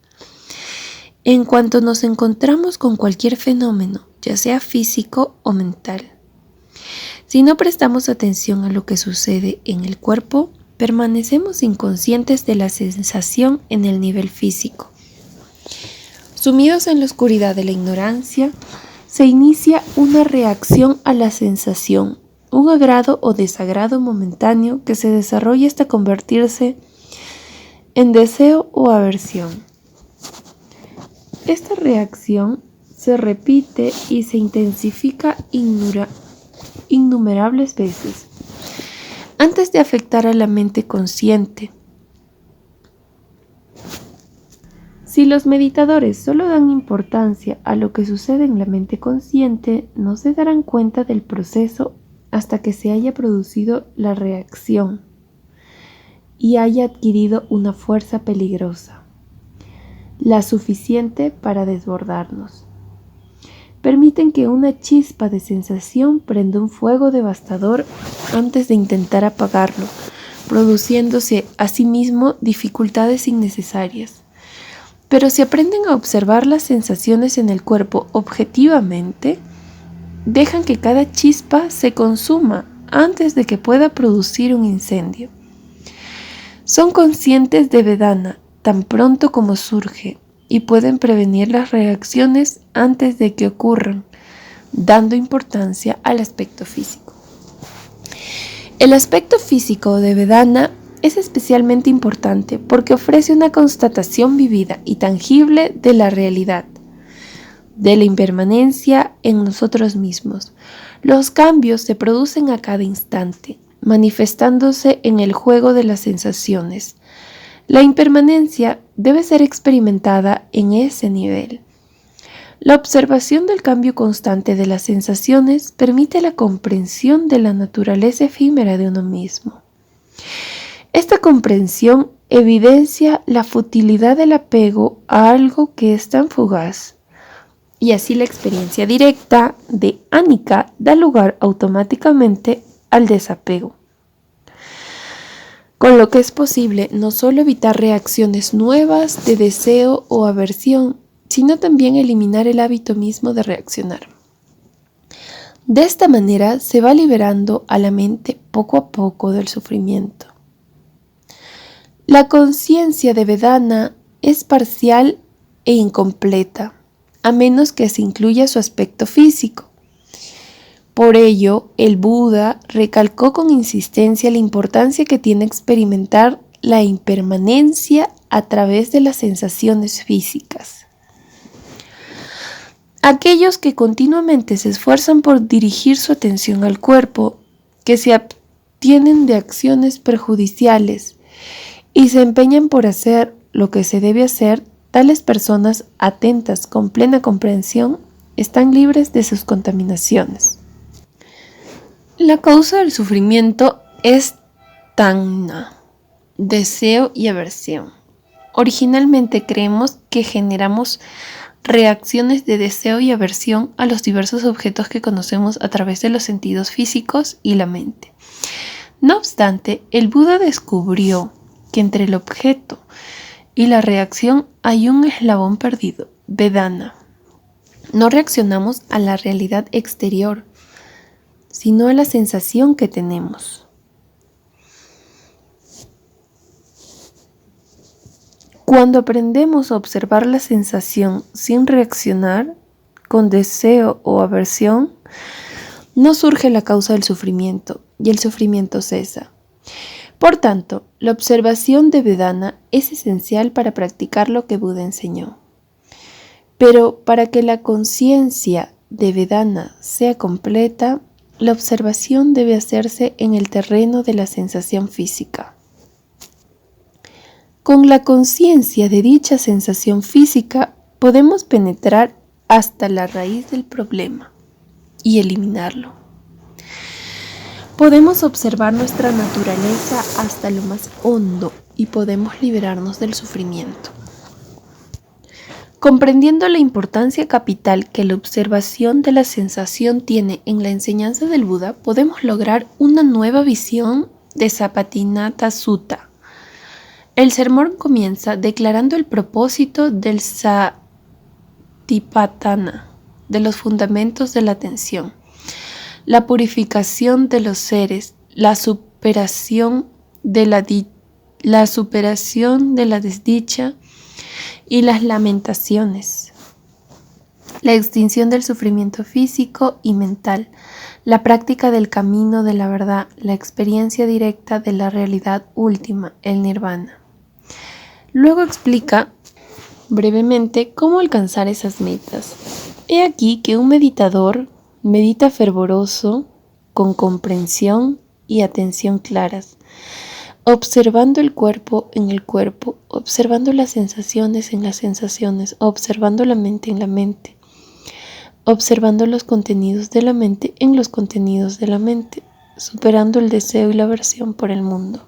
Speaker 1: En cuanto nos encontramos con cualquier fenómeno, ya sea físico o mental, si no prestamos atención a lo que sucede en el cuerpo, permanecemos inconscientes de la sensación en el nivel físico. Sumidos en la oscuridad de la ignorancia, se inicia una reacción a la sensación, un agrado o desagrado momentáneo que se desarrolla hasta convertirse en deseo o aversión. Esta reacción se repite y se intensifica innumerables veces antes de afectar a la mente consciente. Si los meditadores solo dan importancia a lo que sucede en la mente consciente, no se darán cuenta del proceso hasta que se haya producido la reacción y haya adquirido una fuerza peligrosa, la suficiente para desbordarnos. Permiten que una chispa de sensación prenda un fuego devastador antes de intentar apagarlo, produciéndose asimismo dificultades innecesarias. Pero si aprenden a observar las sensaciones en el cuerpo objetivamente, dejan que cada chispa se consuma antes de que pueda producir un incendio. Son conscientes de Vedana tan pronto como surge y pueden prevenir las reacciones antes de que ocurran, dando importancia al aspecto físico. El aspecto físico de Vedana es especialmente importante porque ofrece una constatación vivida y tangible de la realidad, de la impermanencia en nosotros mismos. Los cambios se producen a cada instante, manifestándose en el juego de las sensaciones. La impermanencia debe ser experimentada en ese nivel. La observación del cambio constante de las sensaciones permite la comprensión de la naturaleza efímera de uno mismo. Esta comprensión evidencia la futilidad del apego a algo que es tan fugaz, y así la experiencia directa de Anicca da lugar automáticamente al desapego, con lo que es posible no solo evitar reacciones nuevas de deseo o aversión, sino también eliminar el hábito mismo de reaccionar. De esta manera se va liberando a la mente poco a poco del sufrimiento. La conciencia de Vedana es parcial e incompleta, a menos que se incluya su aspecto físico. Por ello, el Buda recalcó con insistencia la importancia que tiene experimentar la impermanencia a través de las sensaciones físicas. Aquellos que continuamente se esfuerzan por dirigir su atención al cuerpo, que se abstienen de acciones perjudiciales y se empeñan por hacer lo que se debe hacer, tales personas atentas con plena comprensión están libres de sus contaminaciones. La causa del sufrimiento es tanha, deseo y aversión. Originalmente creemos que generamos reacciones de deseo y aversión a los diversos objetos que conocemos a través de los sentidos físicos y la mente. No obstante, el Buda descubrió que entre el objeto y la reacción hay un eslabón perdido, Vedana. No reaccionamos a la realidad exterior, sino a la sensación que tenemos. Cuando aprendemos a observar la sensación sin reaccionar, con deseo o aversión, no surge la causa del sufrimiento y el sufrimiento cesa. Por tanto, la observación de Vedana es esencial para practicar lo que Buda enseñó. Pero para que la conciencia de Vedana sea completa, la observación debe hacerse en el terreno de la sensación física. Con la conciencia de dicha sensación física podemos penetrar hasta la raíz del problema y eliminarlo. Podemos observar nuestra naturaleza hasta lo más hondo y podemos liberarnos del sufrimiento. Comprendiendo la importancia capital que la observación de la sensación tiene en la enseñanza del Buda, podemos lograr una nueva visión de Sapatinatha Sutta. El sermón comienza declarando el propósito del Satipatthana, de los fundamentos de la atención, la purificación de los seres, la superación de la desdicha y las lamentaciones, la extinción del sufrimiento físico y mental, la práctica del camino de la verdad, la experiencia directa de la realidad última, el nirvana. Luego explica brevemente cómo alcanzar esas metas. He aquí que un meditador medita fervoroso, con comprensión y atención claras, observando el cuerpo en el cuerpo, observando las sensaciones en las sensaciones, observando la mente en la mente, observando los contenidos de la mente en los contenidos de la mente, superando el deseo y la aversión por el mundo.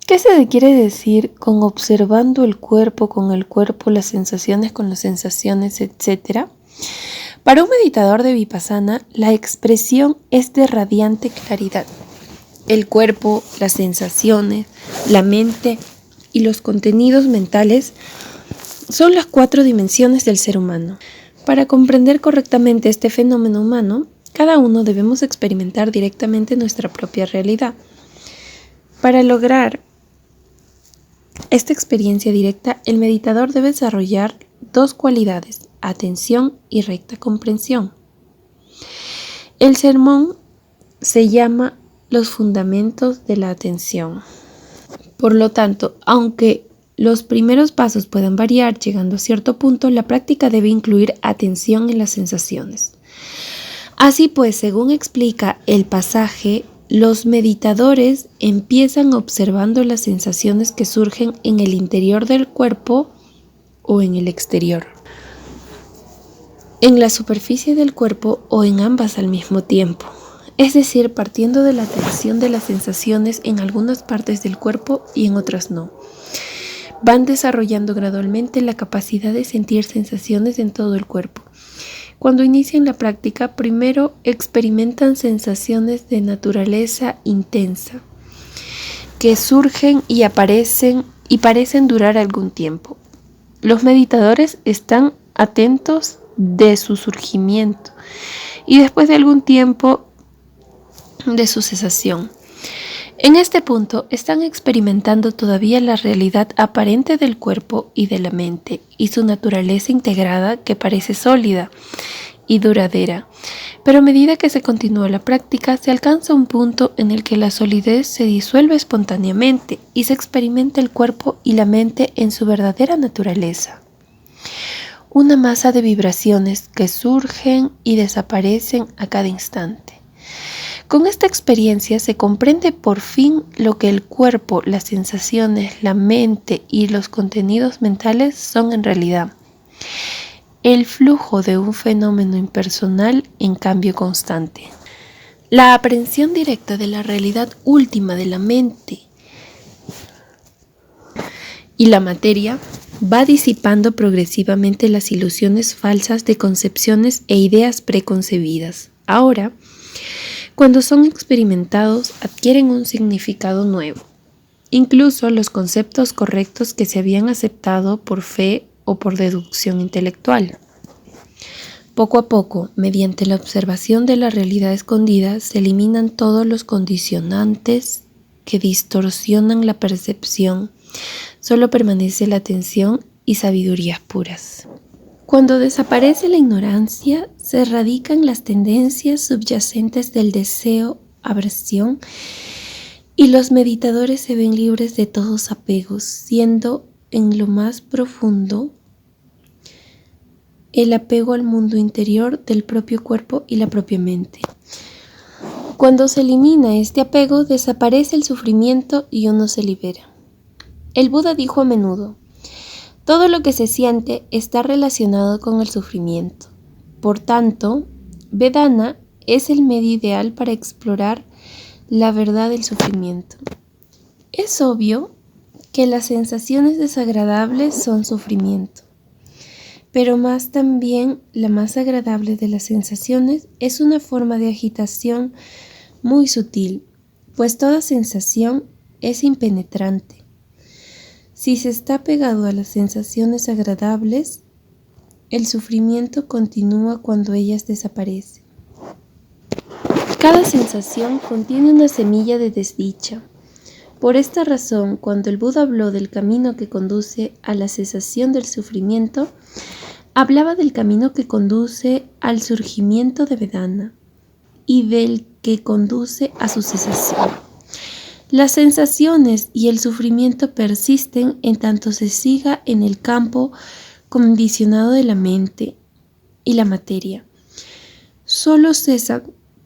Speaker 1: ¿Qué se quiere decir con observando el cuerpo con el cuerpo, las sensaciones con las sensaciones, etc.? Para un meditador de Vipassana, la expresión es de radiante claridad. El cuerpo, las sensaciones, la mente y los contenidos mentales son las 4 dimensiones del ser humano. Para comprender correctamente este fenómeno humano, cada uno debemos experimentar directamente nuestra propia realidad. Para lograr esta experiencia directa, el meditador debe desarrollar 2 cualidades: atención y recta comprensión. El sermón se llama Los fundamentos de la atención. Por lo tanto, aunque los primeros pasos puedan variar llegando a cierto punto, la práctica debe incluir atención en las sensaciones. Así pues, según explica el pasaje, los meditadores empiezan observando las sensaciones que surgen en el interior del cuerpo o en el exterior, en la superficie del cuerpo o en ambas al mismo tiempo. Es decir, partiendo de la atención de las sensaciones en algunas partes del cuerpo y en otras no. Van desarrollando gradualmente la capacidad de sentir sensaciones en todo el cuerpo. Cuando inician la práctica, primero experimentan sensaciones de naturaleza intensa, que surgen y aparecen y parecen durar algún tiempo. Los meditadores están atentos de su surgimiento y después de algún tiempo de su cesación. En este punto están experimentando todavía la realidad aparente del cuerpo y de la mente y su naturaleza integrada que parece sólida y duradera. Pero a medida que se continúa la práctica, se alcanza un punto en el que la solidez se disuelve espontáneamente y se experimenta el cuerpo y la mente en su verdadera naturaleza. Una masa de vibraciones que surgen y desaparecen a cada instante. Con esta experiencia se comprende por fin lo que el cuerpo, las sensaciones, la mente y los contenidos mentales son en realidad. El flujo de un fenómeno impersonal en cambio constante. La aprehensión directa de la realidad última de la mente y la materia va disipando progresivamente las ilusiones falsas de concepciones e ideas preconcebidas. Ahora, cuando son experimentados, adquieren un significado nuevo. Incluso los conceptos correctos que se habían aceptado por fe o por deducción intelectual. Poco a poco, mediante la observación de la realidad escondida, se eliminan todos los condicionantes que distorsionan la percepción Solo permanece la atención y sabidurías puras. Cuando desaparece la ignorancia, se erradican las tendencias subyacentes del deseo, aversión, y los meditadores se ven libres de todos apegos, siendo en lo más profundo el apego al mundo interior del propio cuerpo y la propia mente. Cuando se elimina este apego, desaparece el sufrimiento y uno se libera. El Buda dijo a menudo: todo lo que se siente está relacionado con el sufrimiento. Por tanto, Vedana es el medio ideal para explorar la verdad del sufrimiento. Es obvio que las sensaciones desagradables son sufrimiento, pero más también la más agradable de las sensaciones es una forma de agitación muy sutil, pues toda sensación es impenetrante. Si se está pegado a las sensaciones agradables, el sufrimiento continúa cuando ellas desaparecen. Cada sensación contiene una semilla de desdicha. Por esta razón, cuando el Buda habló del camino que conduce a la cesación del sufrimiento, hablaba del camino que conduce al surgimiento de Vedana y del que conduce a su cesación. Las sensaciones y el sufrimiento persisten en tanto se siga en el campo condicionado de la mente y la materia. Solo cesan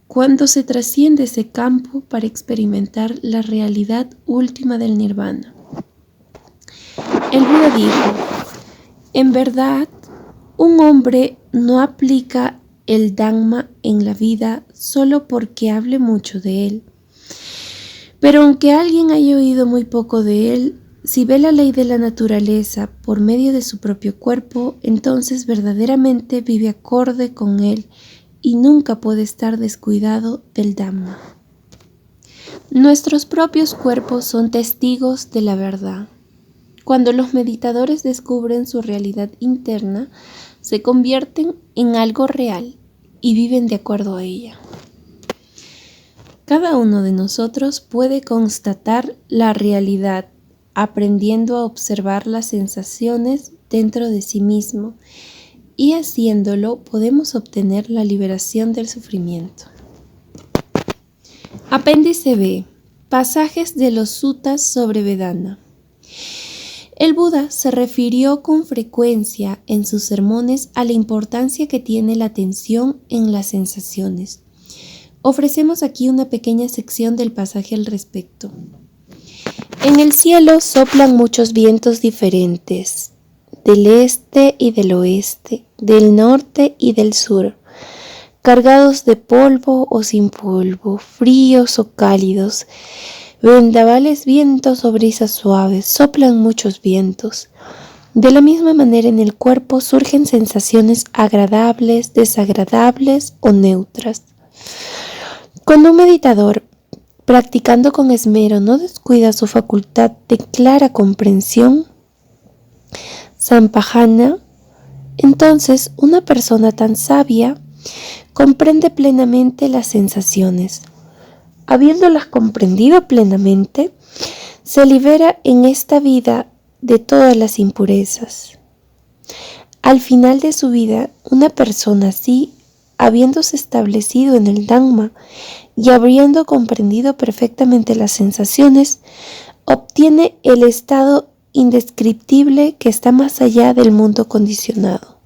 Speaker 1: cuando se trasciende ese campo para experimentar la realidad última del nirvana. El Buda dijo: en verdad, un hombre no aplica el Dhamma en la vida solo porque hable mucho de él. Pero aunque alguien haya oído muy poco de él, si ve la ley de la naturaleza por medio de su propio cuerpo, entonces verdaderamente vive acorde con él y nunca puede estar descuidado del Dhamma. Nuestros propios cuerpos son testigos de la verdad. Cuando los meditadores descubren su realidad interna, se convierten en algo real y viven de acuerdo a ella. Cada uno de nosotros puede constatar la realidad aprendiendo a observar las sensaciones dentro de sí mismo, y haciéndolo podemos obtener la liberación del sufrimiento. Apéndice B. Pasajes de los Suttas sobre Vedana. El Buda se refirió con frecuencia en sus sermones a la importancia que tiene la atención en las sensaciones. Ofrecemos aquí una pequeña sección del pasaje al respecto. En el cielo soplan muchos vientos diferentes, del este y del oeste, del norte y del sur, cargados de polvo o sin polvo, fríos o cálidos, vendavales, vientos o brisas suaves, soplan muchos vientos. De la misma manera en el cuerpo surgen sensaciones agradables, desagradables o neutras. Cuando un meditador, practicando con esmero, no descuida su facultad de clara comprensión, sampajana, entonces una persona tan sabia comprende plenamente las sensaciones. Habiéndolas comprendido plenamente, se libera en esta vida de todas las impurezas. Al final de su vida, una persona así, habiéndose establecido en el Dhamma y habiendo comprendido perfectamente las sensaciones, obtiene el estado indescriptible que está más allá del mundo condicionado.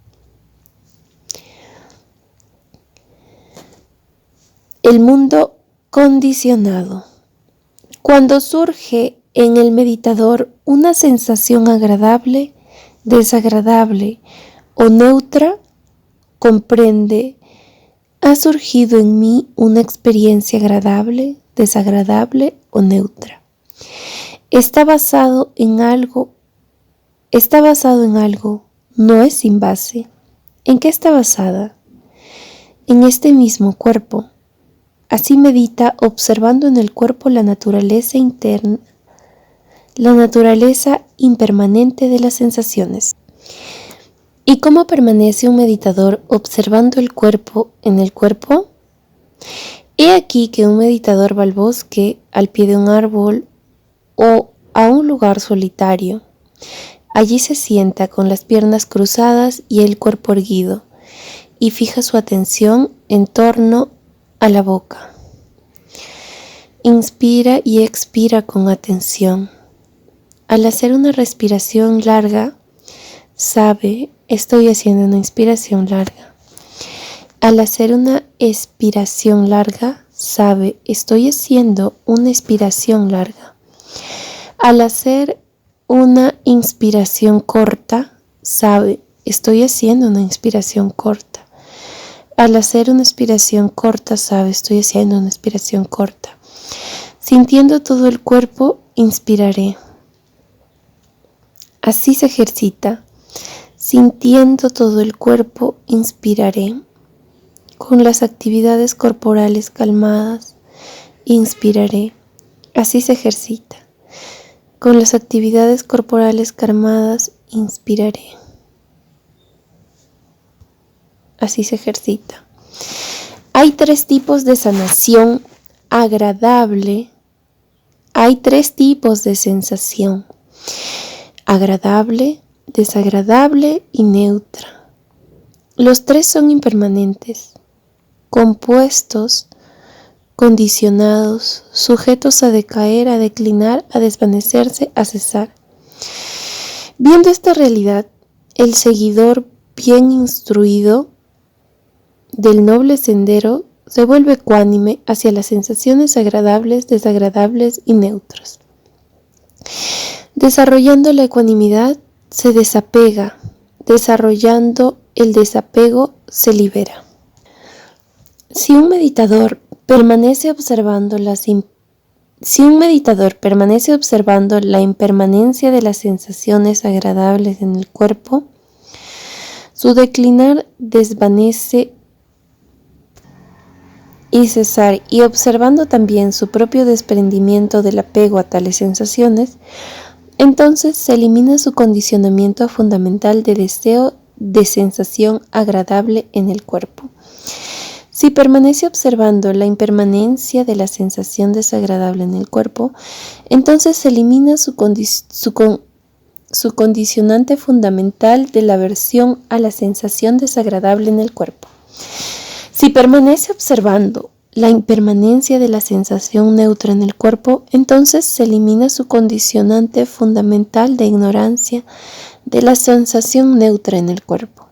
Speaker 1: El mundo condicionado. Cuando surge en el meditador una sensación agradable, desagradable o neutra, comprende: ha surgido en mí una experiencia agradable, desagradable o neutra. Está basado en algo, no es sin base. ¿En qué está basada? En este mismo cuerpo. Así medita observando en el cuerpo la naturaleza interna, la naturaleza impermanente de las sensaciones. ¿Y cómo permanece un meditador observando el cuerpo en el cuerpo? He aquí que un meditador va al bosque, al pie de un árbol o a un lugar solitario. Allí se sienta con las piernas cruzadas y el cuerpo erguido y fija su atención en torno a la boca. Inspira y expira con atención. Al hacer una respiración larga, sabe, estoy haciendo una inspiración larga. Al hacer una expiración larga, sabe, estoy haciendo una expiración larga. Al hacer una inspiración corta, sabe, estoy haciendo una inspiración corta. Al hacer una expiración corta, sabe, estoy haciendo una expiración corta. Sintiendo todo el cuerpo, inspiraré. Así se ejercita. Sintiendo todo el cuerpo, inspiraré. Con las actividades corporales calmadas, inspiraré. Así se ejercita. Con las actividades corporales calmadas, inspiraré. Así se ejercita. Hay 3 tipos de sanación agradable. Hay 3 tipos de sensación: agradable, desagradable y neutra. Los 3 son impermanentes, compuestos, condicionados, sujetos a decaer, a declinar, a desvanecerse, a cesar. Viendo esta realidad, el seguidor bien instruido del noble sendero se vuelve ecuánime hacia las sensaciones agradables, desagradables y neutras. Desarrollando la ecuanimidad, se desapega. Desarrollando el desapego, se libera. Si un meditador permanece observando la impermanencia de las sensaciones agradables en el cuerpo, su declinar, desvanece y cesar, y observando también su propio desprendimiento del apego a tales sensaciones, entonces se elimina su condicionamiento fundamental de deseo de sensación agradable en el cuerpo. Si permanece observando la impermanencia de la sensación desagradable en el cuerpo, entonces se elimina su condicionante fundamental de la aversión a la sensación desagradable en el cuerpo. Si permanece observando la impermanencia de la sensación neutra en el cuerpo, entonces se elimina su condicionante fundamental de ignorancia de la sensación neutra en el cuerpo.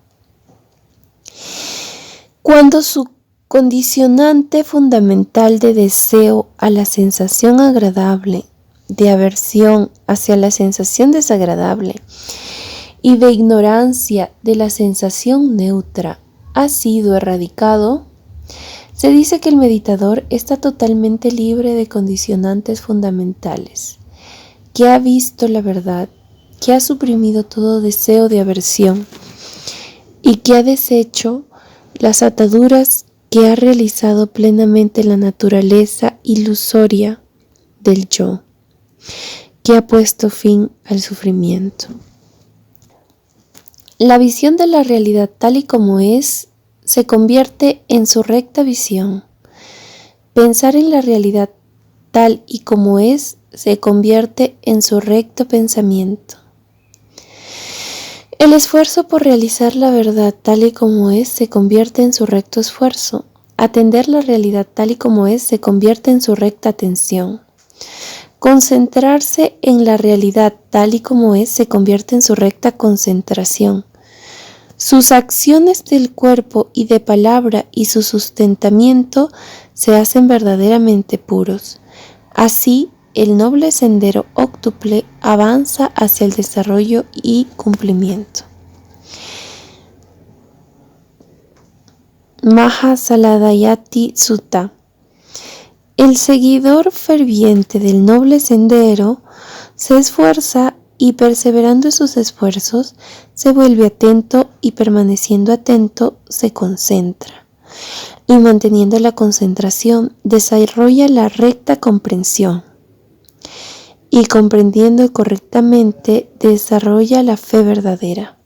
Speaker 1: Cuando su condicionante fundamental de deseo a la sensación agradable, de aversión hacia la sensación desagradable y de ignorancia de la sensación neutra ha sido erradicado, se dice que el meditador está totalmente libre de condicionantes fundamentales, que ha visto la verdad, que ha suprimido todo deseo de aversión y que ha deshecho las ataduras que ha realizado plenamente la naturaleza ilusoria del yo, que ha puesto fin al sufrimiento. La visión de la realidad tal y como es se convierte en su recta visión. Pensar en la realidad tal y como es se convierte en su recto pensamiento. El esfuerzo por realizar la verdad tal y como es se convierte en su recto esfuerzo. Atender la realidad tal y como es se convierte en su recta atención. Concentrarse en la realidad tal y como es se convierte en su recta concentración. Sus acciones del cuerpo y de palabra y su sustentamiento se hacen verdaderamente puros. Así, el noble sendero óctuple avanza hacia el desarrollo y cumplimiento. Mahasaladhyati Sutta. El seguidor ferviente del noble sendero se esfuerza y perseverando en sus esfuerzos se vuelve atento y permaneciendo atento se concentra. Y manteniendo la concentración desarrolla la recta comprensión. Y comprendiendo correctamente desarrolla la fe verdadera.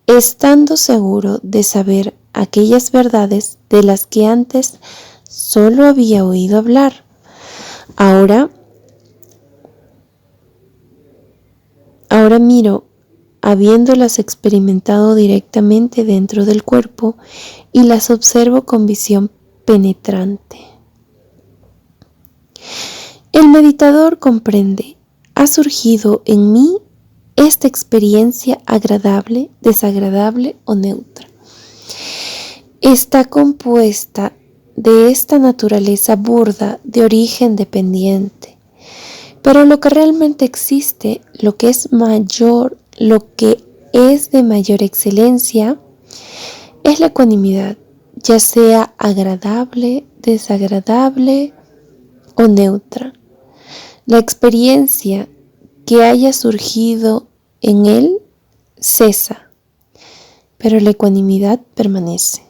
Speaker 1: Estando seguro de saber aquellas verdades de las que antes solo había oído hablar, ahora Ahora miro, habiéndolas experimentado directamente dentro del cuerpo, y las observo con visión penetrante. El meditador comprende, ha surgido en mí esta experiencia agradable, desagradable o neutra. Está compuesta de esta naturaleza burda de origen dependiente. Pero lo que realmente existe, lo que es mayor, lo que es de mayor excelencia, es la ecuanimidad, ya sea agradable, desagradable o neutra. La experiencia que haya surgido en él cesa, pero la ecuanimidad permanece.